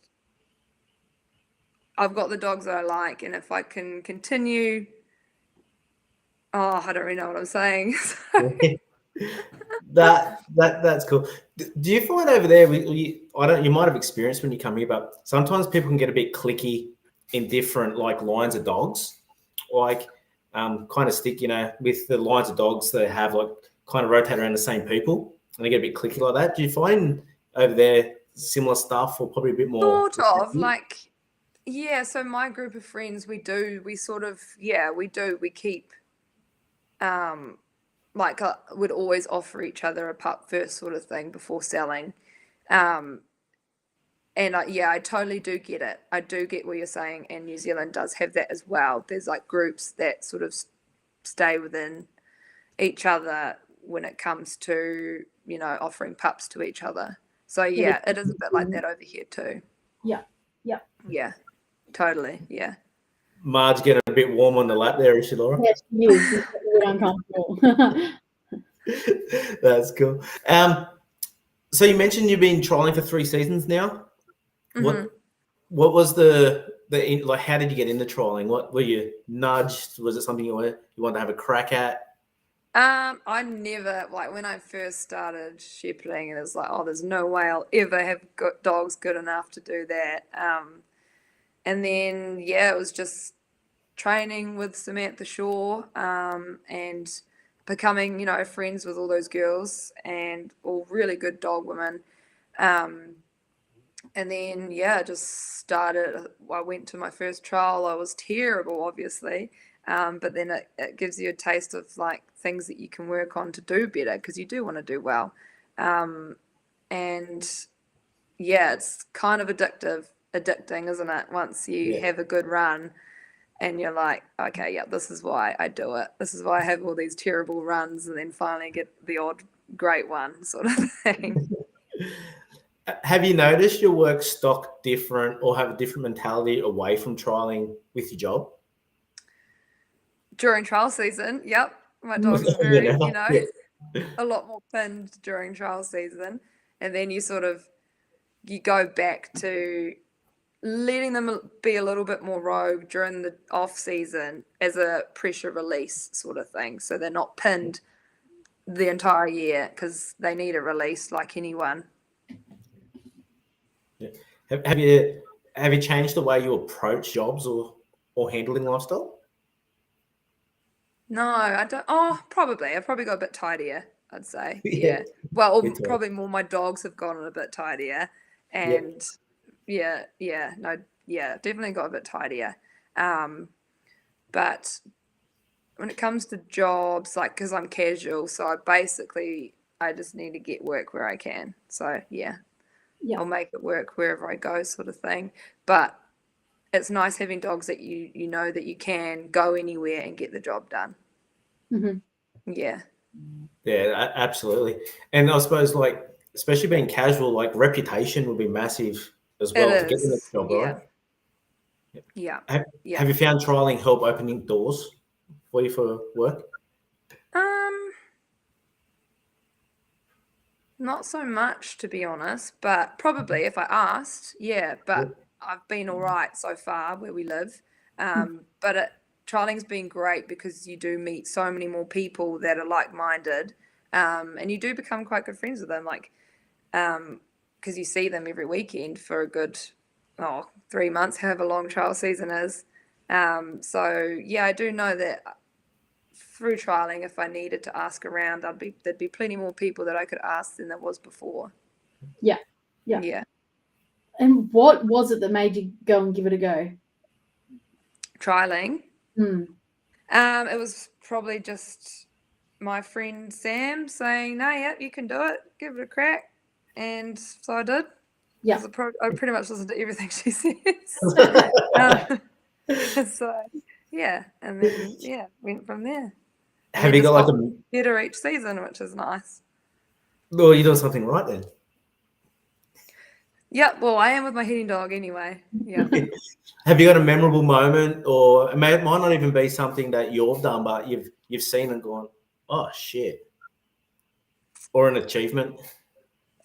I've got the dogs that I like, and if I can continue, I don't really know what I'm saying. That's cool. Do you find over there? I don't. You might have experienced when you come here, but sometimes people can get a bit cliquey in different like lines of dogs, like kind of stick. With the lines of dogs they have like kind of rotate around the same people, and they get a bit cliquey like that. Do you find over there similar stuff, or probably a bit more? Sort of like, yeah. So my group of friends, we keep like would always offer each other a pup first sort of thing before selling. And I totally do get it. I do get what you're saying, and New Zealand does have that as well. There's like groups that sort of stay within each other when it comes to offering pups to each other. So yeah, it is a bit like that over here too. Yeah, totally. Yeah. Marge getting a bit warm on the lap there, is she, Laura? Yes, she is. She's a bit uncomfortable. That's cool. So you mentioned you've been trialing for 3 seasons now. Mm-hmm. What was the like? How did you get into trialing? What were you nudged? Was it something you wanted to have a crack at? I never, like, when I first started shepherding, it was like, oh, there's no way I'll ever have dogs good enough to do that. And then it was just training with Samantha Shaw, and becoming friends with all those girls and all really good dog women. And then just started. I went to my first trial. I was terrible, obviously, but then it gives you a taste of like things that you can work on to do better, because you do want to do well. And it's kind of addicting, isn't it? Once you have a good run and you're like, okay, this is why I do it. This is why I have all these terrible runs and then finally get the odd great one, sort of thing. Have you noticed your work stock different or have a different mentality away from trialing with your job? During trial season, yep. My dogs are very, a lot more pinned during trial season. And then you go back to letting them be a little bit more rogue during the off season as a pressure release sort of thing. So they're not pinned the entire year, because they need a release like anyone. Yeah. Have you changed the way you approach jobs or handling lifestyle? No, I don't. Oh, probably. I've probably got a bit tidier, I'd say. Yeah. Well, probably more my dogs have gotten a bit tidier. And definitely got a bit tidier. But when it comes to jobs, like, because I'm casual, so I just need to get work where I can. So I'll make it work wherever I go, sort of thing. But it's nice having dogs that you know that you can go anywhere and get the job done. Mm-hmm. Yeah. Yeah, absolutely. And I suppose, like, especially being casual, like, reputation would be massive as well to get the next job, right? Yeah. Have you found trialing help opening doors for you for work? Not so much, to be honest, but probably if I asked, but I've been all right so far where we live, but trialing's been great because you do meet so many more people that are like-minded, and you do become quite good friends with them, like because you see them every weekend for a good 3 months, however long trial season is. So yeah, I do know that through trialing, if I needed to ask around, there'd be plenty more people that I could ask than there was before. Yeah. And what was it that made you go and give it a go? Trialing. Hmm. It was probably just my friend Sam saying, "No, yeah, you can do it. Give it a crack." And so I did. Yeah. I pretty much listened to everything she says. So yeah, and then went from there. And Have then you just got like got a? better each season, which is nice. Well, you're doing something right then. Yeah, well, I am with my hitting dog anyway. Yeah. Have you got a memorable moment, or it might not even be something that you've done, but you've seen and gone, oh shit, or an achievement?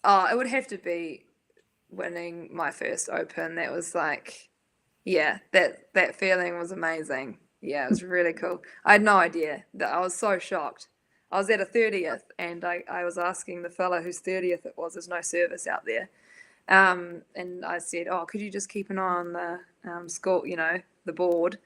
Oh, it would have to be winning my first Open. That was like, yeah, that feeling was amazing. Yeah, it was really cool. I had no idea that I was so shocked. I was at a 30th and I was asking the fella whose 30th it was, there's no service out there. And I said, oh, could you just keep an eye on the score, the board,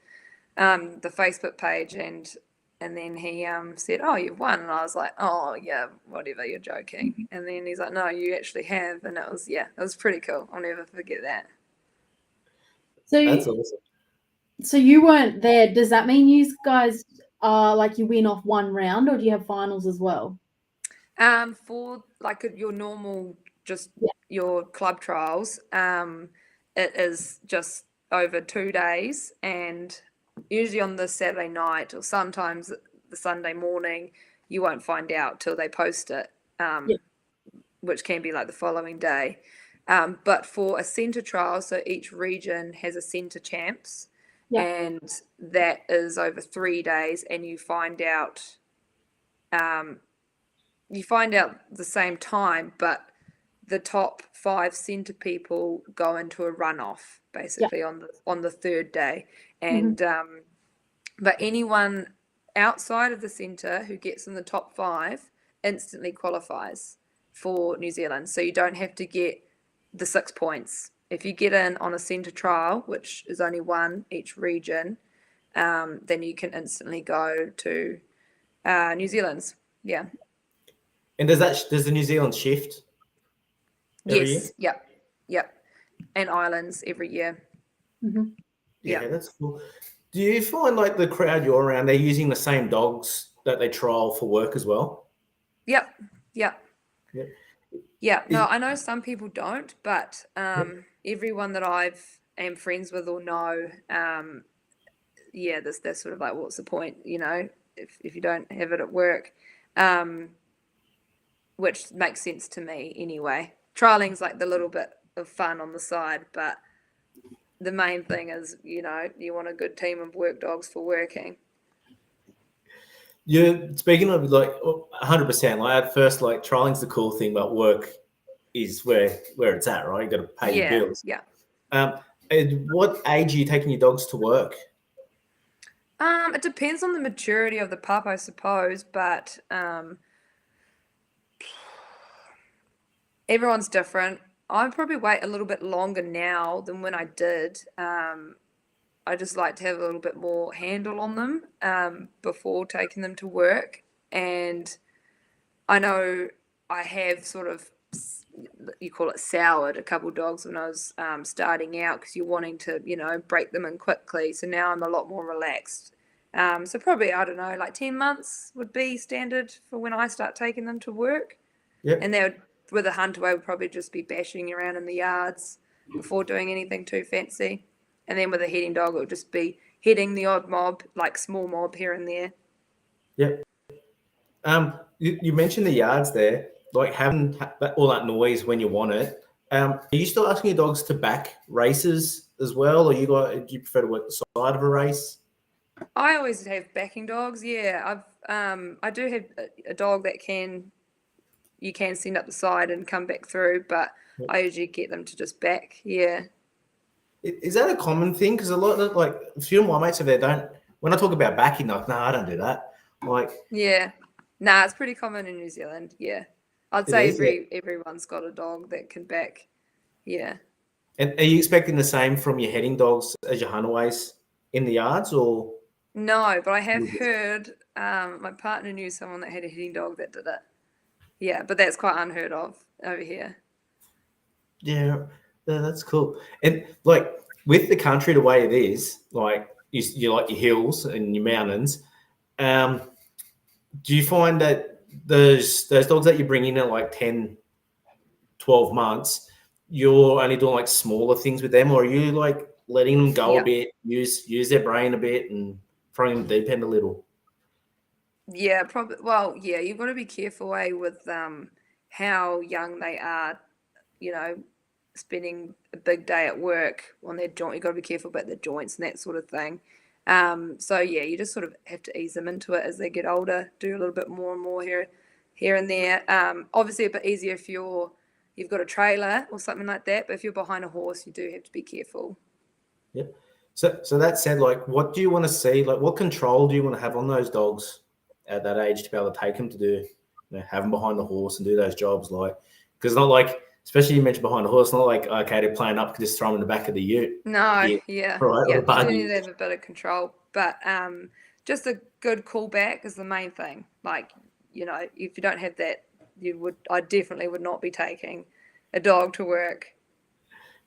the Facebook page, and then he said, oh, you've won. And I was like, oh, yeah, whatever, you're joking. And then he's like, no, you actually have. And it was pretty cool. I'll never forget that. That's awesome. So you weren't there. Does that mean you guys are like you win off one round, or do you have finals as well? For like your normal, just Yeah. your club trials, it is just over 2 days, and usually on the Saturday night or sometimes the Sunday morning, you won't find out till they post it, which can be like the following day. But for a centre trial, so each region has a centre champs, and that is over 3 days, and you find out the same time, but the top 5 centre people go into a runoff basically on the third day, and but anyone outside of the centre who gets in the top 5 instantly qualifies for New Zealand. So you don't have to get the 6 points. If you get in on a centre trial, which is only one each region, then you can instantly go to New Zealand's. Yeah. And does the New Zealand shift every year? Yes. Yep. And islands every year. Mm-hmm. Yeah, that's cool. Do you find like the crowd you're around, they're using the same dogs that they trial for work as well? Yep. Yeah. Yeah. No, I know some people don't, but everyone that am friends with or know, they're sort of like, what's the point, if you don't have it at work, which makes sense to me anyway. Trialing's like the little bit of fun on the side, but the main thing is, you want a good team of work dogs for working. You're speaking of like 100%. Like at first, like trialing's the cool thing, but work is where it's at, right? You got to pay your bills. Yeah. And what age are you taking your dogs to work? It depends on the maturity of the pup, I suppose, but everyone's different. I'd probably wait a little bit longer now than when I did. I just like to have a little bit more handle on them before taking them to work. And I know I have sort of, you call it soured, a couple of dogs when I was starting out, because you're wanting to, break them in quickly. So now I'm a lot more relaxed. So probably, I don't know, like 10 months would be standard for when I start taking them to work. Yep. And they would, with a hunter, I would probably just be bashing around in the yards before doing anything too fancy. And then with a heading dog, it would just be heading the odd mob, like small mob here and there. Yep. You mentioned the yards there, like having all that noise when you want it. Are you still asking your dogs to back races as well, or do you prefer to work the side of a race? I always have backing dogs. Yeah, I do have a dog that you can send up the side and come back through, but I usually get them to just back. Yeah. Is that a common thing? Because a lot of like a few of my mates over there don't. When I talk about backing, like, no, I don't do that. Like, Yeah. Nah, it's pretty common in New Zealand. Yeah. I'd it say is. Yeah. everyone's got a dog that can back. Yeah. And are you expecting the same from your heading dogs as your Hunaways in the yards, or? No, but I have heard my partner knew someone that had a hitting dog that did it. Yeah, but that's quite unheard of over here. Yeah, that's cool. And like with the country the way it is, like you like your hills and your mountains. Um, do you find that those dogs that you bring in at like 10, 12 months, you're only doing like smaller things with them, or are you like letting them go a Yeah. bit, use their brain a bit, and throwing them deep end a little? Yeah, probably. Well, yeah, you've got to be careful with how young they are. You know, spending a big day at work on their joint. You've got to be careful about their joints and that sort of thing. So yeah, you just sort of have to ease them into it as they get older. Do a little bit more and more here and there. Obviously, a bit easier if you've got a trailer or something like that. But if you're behind a horse, you do have to be careful. Yep. So that said, like, what do you want to see? Like, what control do you want to have on those dogs at that age to be able to take them to do, have them behind the horse and do those jobs? Like, because not like, especially you mentioned behind the horse, not like, okay, they're playing up, just throw them in the back of the ute. No, Yeah. yeah, Right. Or yeah. the You do need buggy. to have a bit of control, but just a good callback is the main thing. Like, if you don't have that, I definitely would not be taking a dog to work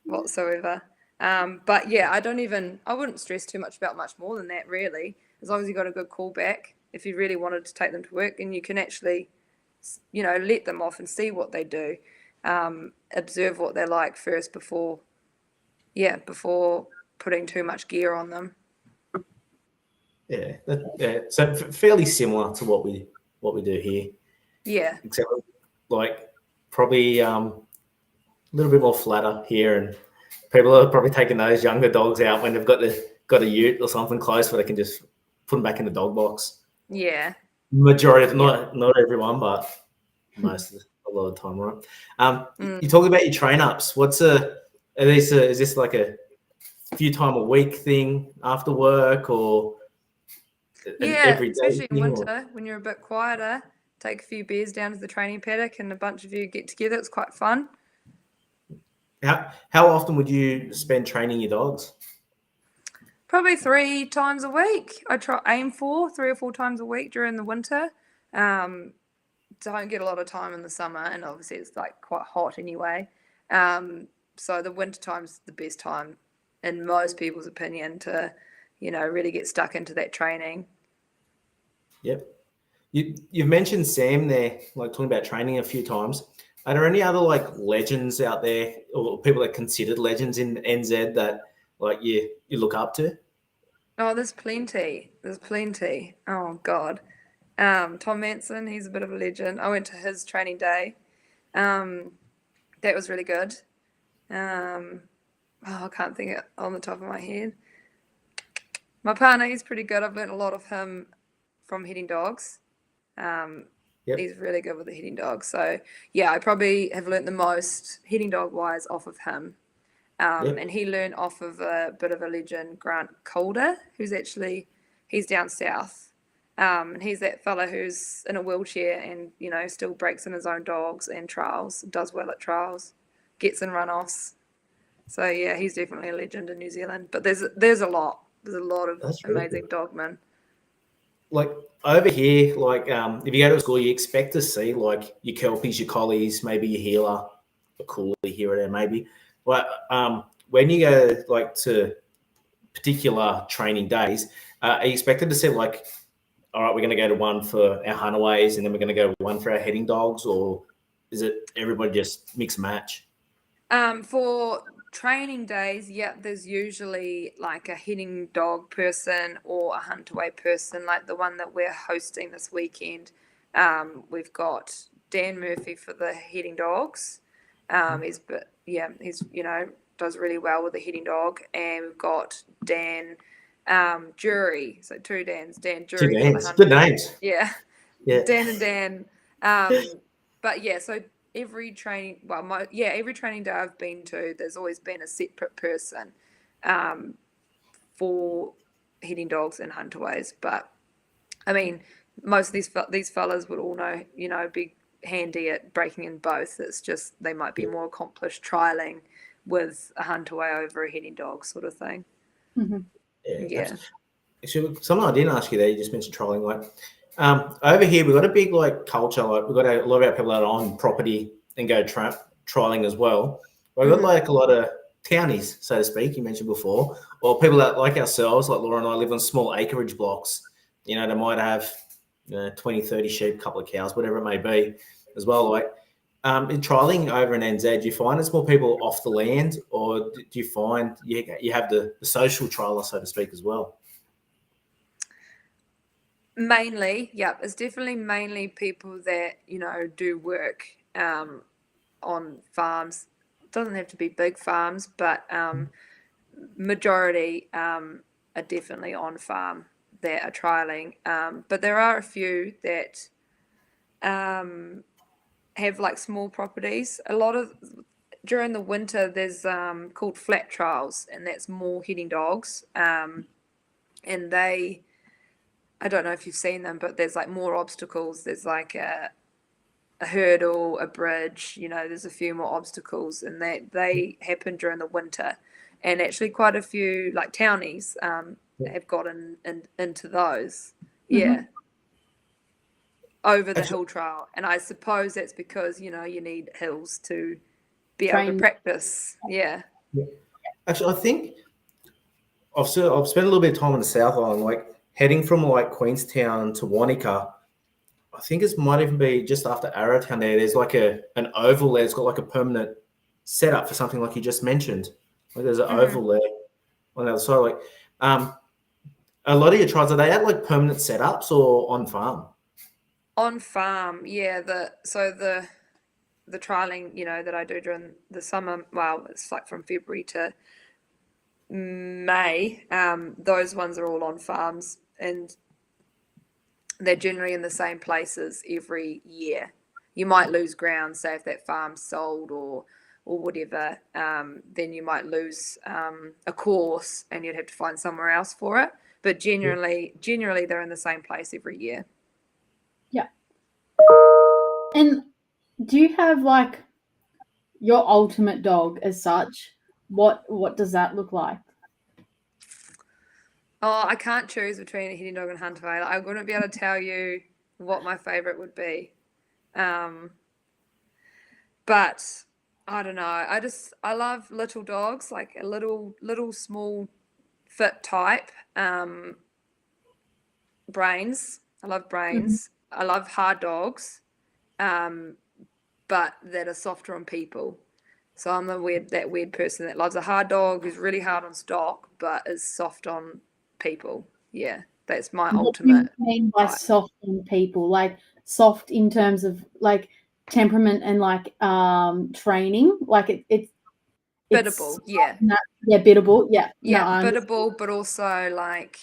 whatsoever. But yeah, I wouldn't stress too much about much more than that, really. As long as you got a good callback, if you really wanted to take them to work, and you can actually, let them off and see what they do, observe what they're like first before putting too much gear on them. Yeah. Yeah. So fairly similar to what we do here, Yeah. except like probably a little bit more flatter here, and people are probably taking those younger dogs out when they've got a ute or something close where they can just put them back in the dog box. Yeah. Majority of Yeah. not everyone, but a lot of the time, right? You Mm. talk about your train ups. Is this like a few time a week thing after work, or an Yeah, everyday especially in thing? Or winter when you're a bit quieter, take a few beers down to the training paddock and a bunch of you get together. It's quite fun. how often would you spend training your dogs? Probably 3 times a week. I aim for 3 or 4 times a week during the winter. Um, don't get a lot of time in the summer, and obviously it's like quite hot anyway. So the winter time's the best time, in most people's opinion, to really get stuck into that training. Yep. You've mentioned Sam there, like talking about training a few times. Are there any other like legends out there, or people that are considered legends in NZ that like you look up to? Oh, there's plenty. There's plenty. Oh God. Tom Manson, he's a bit of a legend. I went to his training day. Um, that was really good. I can't think it on the top of my head. My partner, he's pretty good. I've learned a lot of him from hitting dogs. Um, Yep. he's really good with the hitting dog. So yeah, I probably have learned the most hitting dog wise off of him. Yep. And he learned off of a bit of a legend, Grant Calder, he's down south. And he's that fella who's in a wheelchair and, still breaks in his own dogs and trials, does well at trials, gets in runoffs. So yeah, he's definitely a legend in New Zealand. But there's a lot. There's a lot of That's really amazing cool. dogmen. Like over here, like if you go to school, you expect to see like your kelpies, your collies, maybe your healer, a coolie here or there, maybe. But when you go like to particular training days, are you expected to see like, all right, we're going to go to one for our Hunaways and then we're going to go one for our heading dogs, or is it everybody just mix and match? For training days, yeah, there's usually like a hitting dog person or a hunt away person, like the one that we're hosting this weekend. We've got Dan Murphy for the hitting dogs. He's does really well with the hitting dog, and we've got Dan Jury. So two Dans, Dan Two Jury for the names, hunt. good names. Yeah, Yeah. Dan and Dan. But yeah, so every training day I've been to, there's always been a separate person. for heading dogs and hunterways. But I mean, most of these fellas would all know, be handy at breaking in both. It's just they might be more accomplished trialing with a hunterway over a heading dog sort of thing. Mm-hmm. Yeah. Actually, something I didn't ask you there, you just mentioned trialing. Like, over here, we've got a big culture. Like, we've got a lot of our people that are on property and go trialing as well. We've got a lot of townies, so to speak. You mentioned before, or people that like ourselves, like Laura and I, live on small acreage blocks. They might have 20, 30 sheep, a couple of cows, whatever it may be, as well. Like, in trialing over in NZ, do you find it's more people off the land, or do you find you have the social trialer, so to speak, as well? Mainly, yeah, it's definitely mainly people that do work on farms. It doesn't have to be big farms, but majority are definitely on farm that are trialing. But there are a few that have like small properties. A lot of during the winter, there's called flat trials, and that's more heading dogs. And I don't know if you've seen them, but there's like more obstacles. There's like a hurdle, a bridge. There's a few more obstacles, and they happen during the winter. And actually, quite a few like townies have gotten into those. Yeah. Mm-hmm. Over the hill trail, and I suppose that's because you need hills to be able to practice. Yeah. Actually, I think I've spent a little bit of time on the South Island, like heading from like Queenstown to Wanaka. I think it might even be just after Arrowtown there. There's like an oval there. It's got like a permanent setup for something like you just mentioned. Like there's an oval there on the other side. Like, a lot of your trials, are they at like permanent setups or on farm? On farm, yeah. The trialing, that I do during the summer. Well, it's like from February to May. Those ones are all on farms, and they're generally in the same places every year. You might lose ground, say if that farm's sold or whatever. Then you might lose a course, and you'd have to find somewhere else for it. But generally, they're in the same place every year. Yeah. And do you have like your ultimate dog as such? What does that look like? Oh, I can't choose between a heading dog and hunterway. I wouldn't be able to tell you what my favorite would be. But I don't know. I love little dogs, like a little small fit type. Brains. I love brains. Mm-hmm. I love hard dogs, but that are softer on people. So I'm that weird person that loves a hard dog who's really hard on stock, but is soft on people. Yeah, that's my ultimate. What do you mean by soft on people? Like soft in terms of like temperament and like training? Like it's biddable. Yeah. Biddable. Yeah. Yeah, biddable, but also like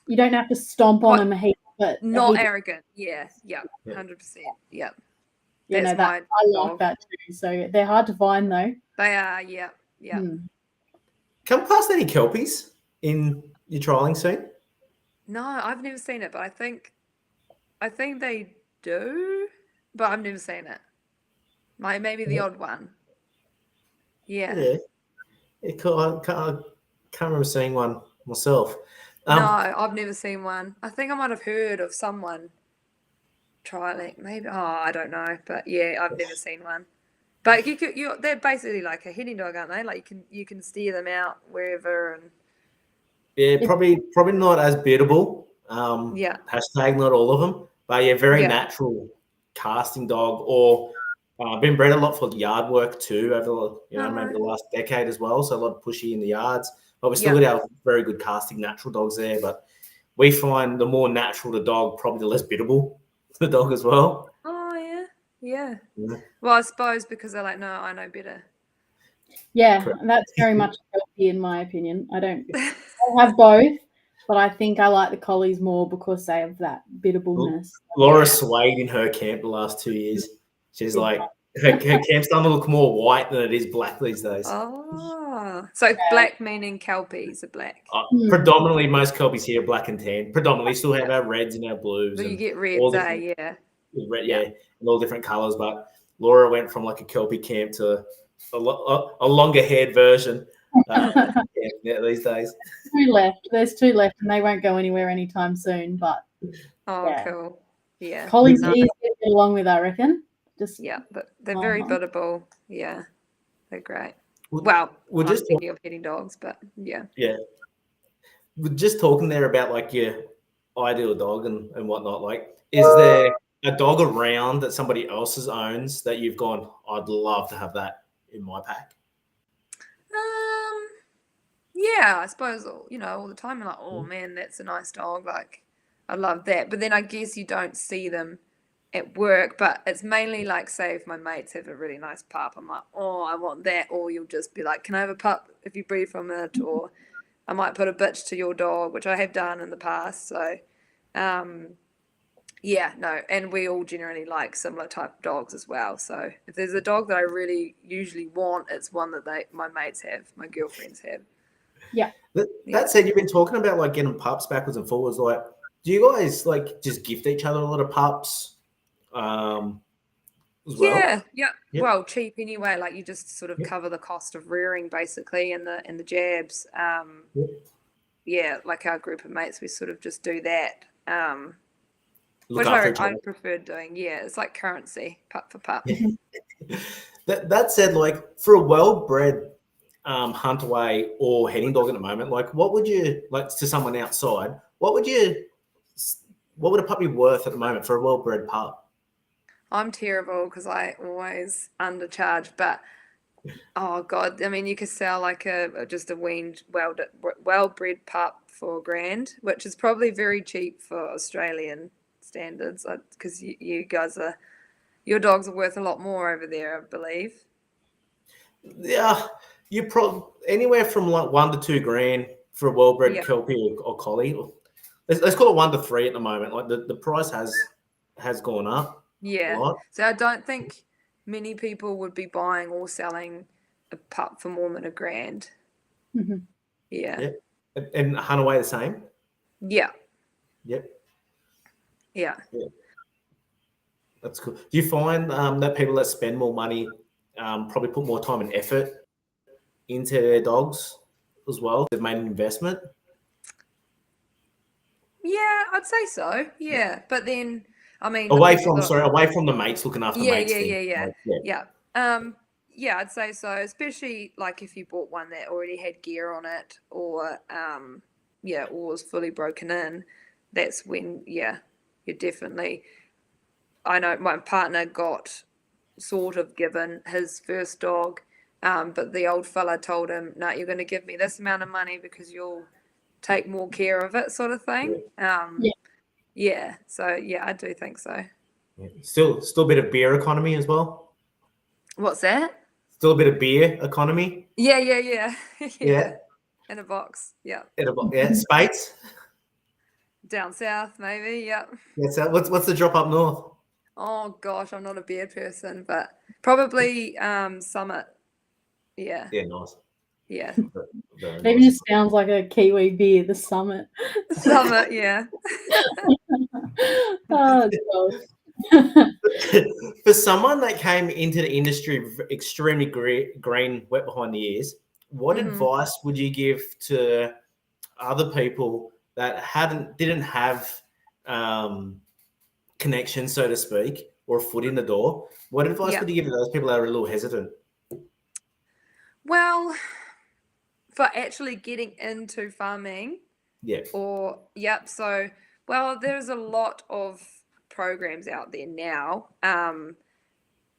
you don't have to stomp on them a heap, but not arrogant. Yeah. 100%. Yeah. I like that too. So they're hard to find though. They are, yeah. Come past any Kelpies in your trialing scene? No, I've never seen it, but I think they do, but I've never seen it. Maybe the odd one. Yeah. I can't remember seeing one myself. No, I've never seen one. I think I might have heard of someone trialing. Maybe. Oh, I don't know, but yeah, I've never seen one. But they're basically like a heading dog, aren't they? Like you can steer them out wherever and. Yeah, probably not as biddable. Hashtag not all of them, but very natural casting dog. Or been bred a lot for yard work too over maybe the last decade as well. So a lot of pushy in the yards. But we still got our very good casting natural dogs there. But we find the more natural the dog, probably the less biddable the dog as well. Oh yeah. Well, I suppose because they're like, no, I know better. Yeah, and that's very much healthy in my opinion. I have both, but I think I like the collies more because they have that biddableness. Laura swayed in her camp the last 2 years. She's like, her camp's starting to look more white than it is black these days. Oh, So black meaning Kelpies are black. Predominantly, most Kelpies here are black and tan. Predominantly, still have our reds and our blues. But you and get all reds, different, yeah. red, yeah, and all different colours. But Laura went from like a Kelpie camp to a longer haired version these days. Two left. There's two left, and they won't go anywhere anytime soon. But Cool. Yeah. Collie's easy to get along with, I reckon. But they're very biddable. Yeah, they're great. We're I'm thinking of hitting dogs, but yeah. We're just talking there about like your ideal dog and whatnot. Like, is there a dog around that somebody else's owns that you've gone, I'd love to have that in my pack? Yeah, I suppose, all the time you're like, oh man, that's a nice dog. Like, I love that. But then I guess you don't see them at work, but it's mainly like, say, if my mates have a really nice pup, I'm like, oh, I want that. Or you'll just be like, can I have a pup if you breed from it? Or I might put a bitch to your dog, which I have done in the past. So, and we all generally like similar type of dogs as well. So if there's a dog that I really usually want, it's one that my mates have, my girlfriends have. Yeah. That said, you've been talking about like getting pups backwards and forwards. Like, do you guys like just gift each other a lot of pups? As well? Yeah. Well, cheap anyway. Like you just sort of cover the cost of rearing basically, and the jabs. Like our group of mates, we sort of just do that. Which I prefer doing. Yeah, it's like currency, pup for pup. That said, like for a well-bred hunt away or heading dog at the moment, like what would you like to someone outside? What would a pup be worth at the moment for a well-bred pup? I'm terrible because I always undercharge, but oh god, I mean you could sell like just a weaned well-bred pup for $1,000, which is probably very cheap for Australian standards, because you guys your dogs are worth a lot more over there, I believe. Yeah, you probably anywhere from like $1,000 to $2,000 for a well-bred Kelpie or collie. Let's call it $1,000 to $3,000 at the moment. Like the price has gone up. Yeah. A lot. So I don't think many people would be buying or selling a pup for more than $1,000. Mm-hmm. Yeah. And hunt away the same. Yeah. Yep. Yeah. That's cool. Do you find that people that spend more money probably put more time and effort into their dogs as well? They've made an investment. Yeah, I'd say so. Yeah, but then I mean, away from the mates looking after yeah, mates. Yeah, I'd say so. Especially like if you bought one that already had gear on it, or or was fully broken in. That's when you're definitely. I know my partner got sort of given his first dog, but the old fella told him, "No, you're going to give me this amount of money because you'll take more care of it," sort of thing. So I do think so. Still a bit of beer economy as well. What's that? Still a bit of beer economy. Yeah. In a box. Yeah. Spates. Down south, maybe. Yeah. What's the drop up north? Oh gosh, I'm not a beer person, but probably Summit. Yeah. Yeah, nice. Yeah. It even just sounds like a Kiwi beer, the Summit. Summit, yeah. For someone that came into the industry extremely green, wet behind the ears, what advice would you give to other people that didn't have connection, so to speak, or a foot in the door? What advice would you give to those people that are a little hesitant? Well, for actually getting into farming. So, there's a lot of programs out there now.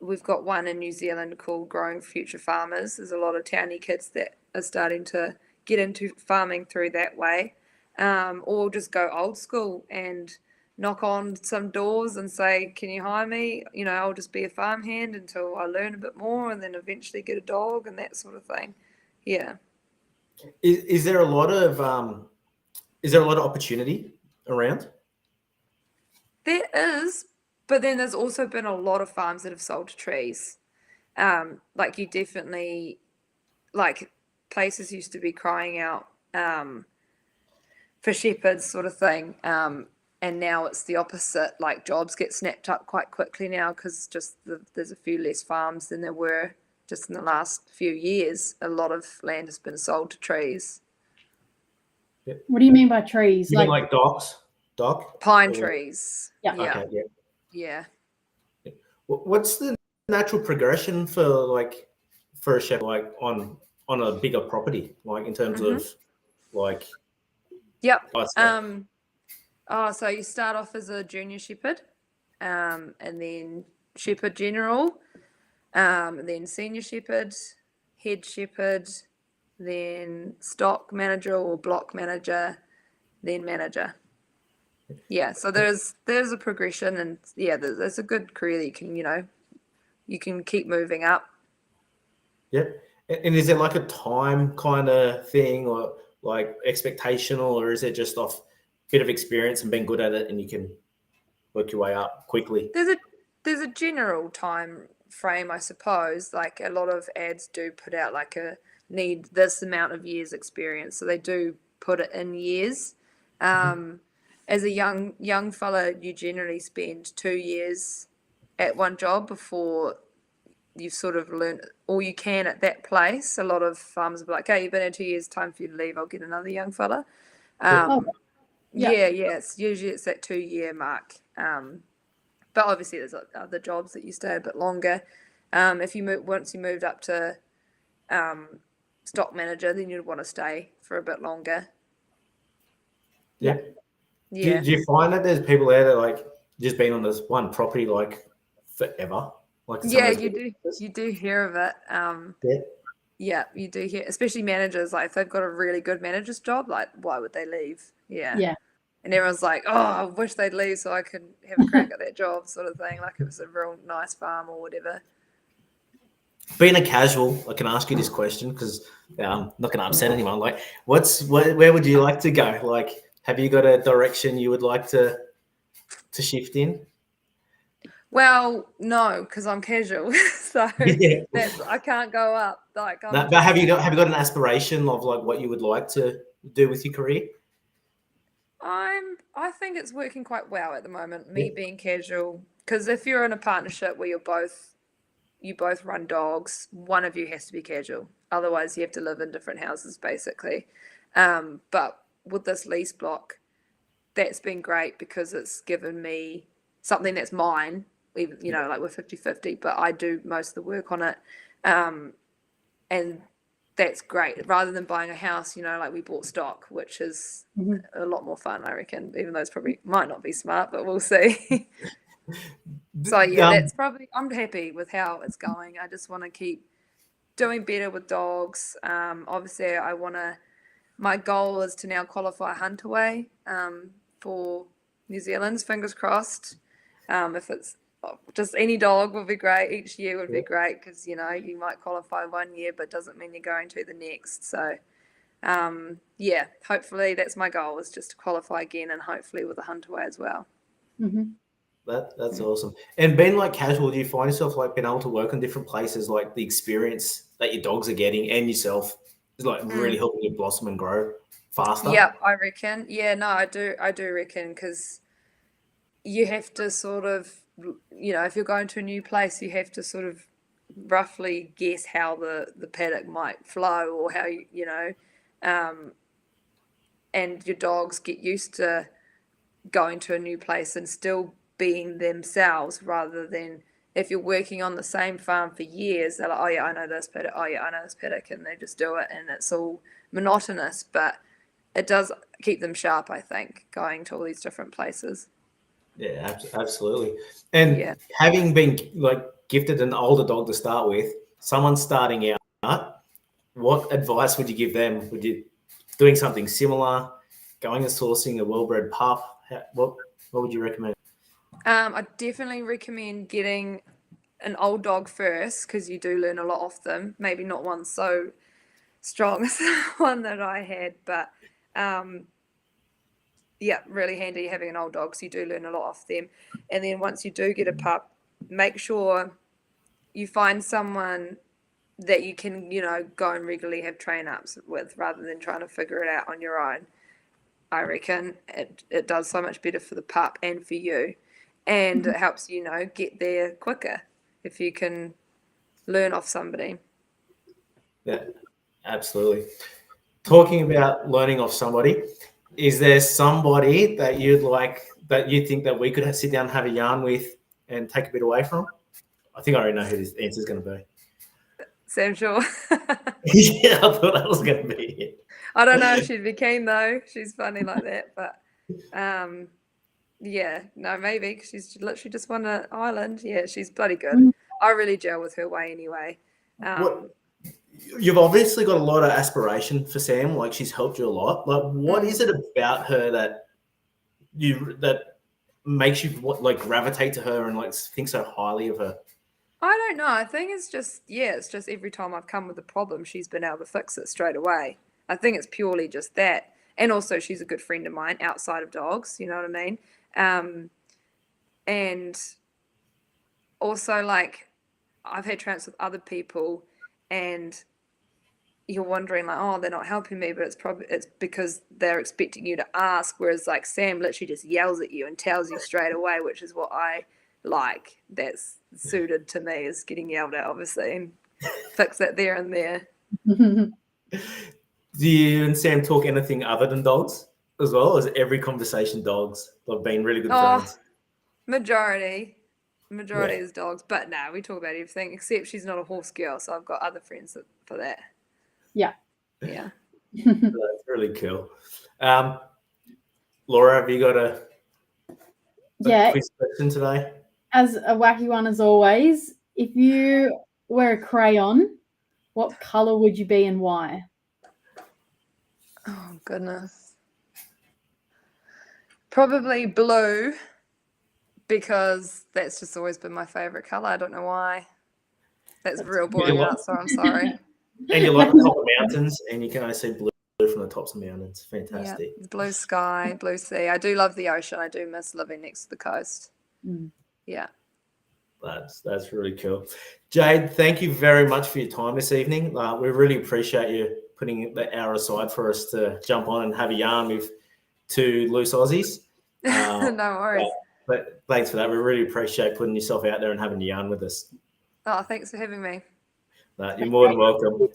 We've got one in New Zealand called Growing Future Farmers. There's a lot of townie kids that are starting to get into farming through that way, or just go old school and knock on some doors and say, can you hire me? I'll just be a farmhand until I learn a bit more, and then eventually get a dog and that sort of thing. Yeah. Is there a lot of opportunity around? There is, but then there's also been a lot of farms that have sold to trees. Like you definitely, like places used to be crying out for shepherds, sort of thing. And now it's the opposite. Like jobs get snapped up quite quickly now because there's a few less farms than there were just in the last few years. A lot of land has been sold to trees. What do you mean by trees? You mean like docks? Dock? Pine Or- trees. Yeah. Okay, yeah. Yeah. What's the natural progression for a shepherd on a bigger property, like in terms of like? Yep. eyesight? So you start off as a junior shepherd, and then shepherd general, then senior shepherd, head shepherd, then stock manager or block manager, then manager. Yeah, so there's a progression, and yeah, there's a good career that you can keep moving up. Yep. And is it like a time kind of thing, or like expectational, or is it just off bit of experience and being good at it, and you can work your way up quickly? There's a general time frame, I suppose. Like a lot of ads do put out like a need this amount of years experience, so they do put it in years. As a young fella, you generally spend 2 years at one job before you've sort of learned all you can at that place. A lot of farmers will be like, "Hey, you've been here 2 years, time for you to leave. I'll get another young fella." Yeah. Yeah, it's usually that 2 year mark. But obviously there's other jobs that you stay a bit longer. If you once you moved up to stock manager, then you'd want to stay for a bit longer. Yeah. Yeah. Do you find that there's people there that like just been on this one property like forever? Like some of Yeah, those you do. businesses? You do hear of it. Yeah. Yeah, you do hear, especially managers. Like if they've got a really good manager's job, like why would they leave? Yeah. Yeah. And everyone's like, "Oh, I wish they'd leave so I could have a crack at that job," sort of thing. Like it was a real nice farm or whatever. Being a casual, I can ask you this question because I'm not going to upset anyone. Like, where would you like to go? Like, have you got a direction you would like to shift in? Well, no, because I'm casual, so Yeah. I can't go up. Like But have you got an aspiration of like what you would like to do with your career? I think it's working quite well at the moment. Me being casual, because if you're in a partnership where you both run dogs, one of you has to be casual. Otherwise, you have to live in different houses, basically. But with this lease block, that's been great because it's given me something that's mine. Even like we're 50-50, but I do most of the work on it, and that's great. Rather than buying a house, like we bought stock, which is a lot more fun, I reckon. Even though it's probably might not be smart, but we'll see. So yeah, that's probably. I'm happy with how it's going. I just want to keep doing better with dogs. Obviously, my goal is to now qualify Huntaway for New Zealand's. Fingers crossed. If it's just any dog would be great. Each year would be great because you might qualify 1 year, but doesn't mean you're going to the next. So yeah, hopefully that's my goal, is just to qualify again, and hopefully with a Huntaway as well. That's awesome. And being like casual, do you find yourself like being able to work in different places, like the experience that your dogs are getting and yourself is like really helping you blossom and grow faster? Yeah, I reckon. Yeah, no, I do reckon, because you have to sort of, if you're going to a new place, you have to sort of roughly guess how the paddock might flow, or how and your dogs get used to going to a new place and still being themselves, rather than if you're working on the same farm for years, they're like, "Oh yeah, I know this paddock. Oh yeah, I know this paddock," and they just do it, and it's all monotonous. But it does keep them sharp, I think, going to all these different places. Yeah, absolutely. And having been like gifted an older dog to start with, someone starting out, what advice would you give them? Would you doing something similar, going and sourcing a well-bred pup? What would you recommend? I definitely recommend getting an old dog first, because you do learn a lot off them. Maybe not one so strong as the one that I had, but yeah, really handy having an old dog, so you do learn a lot off them. And then once you do get a pup, make sure you find someone that you can, you know, go and regularly have train ups with rather than trying to figure it out on your own. I reckon it does so much better for the pup and for you, and it helps you know get there quicker if you can learn off somebody. Yeah, absolutely. Talking about learning off somebody, is there somebody that you think that we could sit down and have a yarn with and take a bit away from? I think I already know who this answer is going to be. Sam Shaw. Yeah, I thought that was going to be it. I don't know if she'd be keen though. She's funny like that, but yeah, no, maybe because she's literally just won an island. Yeah, she's bloody good. I really gel with her way anyway. You've obviously got a lot of aspiration for Sam. Like, she's helped you a lot. Like, what is it about her that makes you like gravitate to her and like think so highly of her? I don't know. I think it's just every time I've come with a problem, she's been able to fix it straight away. I think it's purely just that. And also she's a good friend of mine outside of dogs, you know what I mean? And also, like, I've had trance with other people and you're wondering like, oh, they're not helping me, but it's because they're expecting you to ask, whereas like Sam literally just yells at you and tells you straight away, which is what I like. That's suited to me, is getting yelled at, obviously, and fix it there and there. Do you and Sam talk anything other than dogs as well? Is every conversation dogs? They've been really good friends. Majority is dogs, but no, we talk about everything except she's not a horse girl, so I've got other friends for that. Yeah. That's really cool. Laura, have you got a quiz question today? As a wacky one as always, if you were a crayon, what color would you be and why? Oh goodness, probably blue, because that's just always been my favorite color. I don't know why. That's a real boring answer. I'm sorry. And you like the top of mountains, and you can only see blue from the tops of mountains. Fantastic. Yeah, blue sky, blue sea. I do love the ocean. I do miss living next to the coast. Yeah. That's really cool. Jade, thank you very much for your time this evening. We really appreciate you putting the hour aside for us to jump on and have a yarn with two loose Aussies. No worries. But thanks for that. We really appreciate putting yourself out there and having a yarn with us. Oh, thanks for having me. You're more than welcome.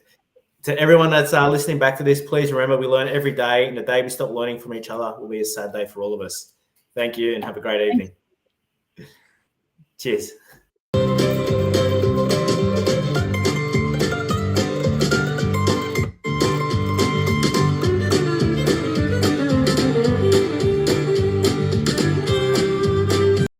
To everyone that's listening back to this, please remember we learn every day, and the day we stop learning from each other will be a sad day for all of us. Thank you and have a great evening. Cheers.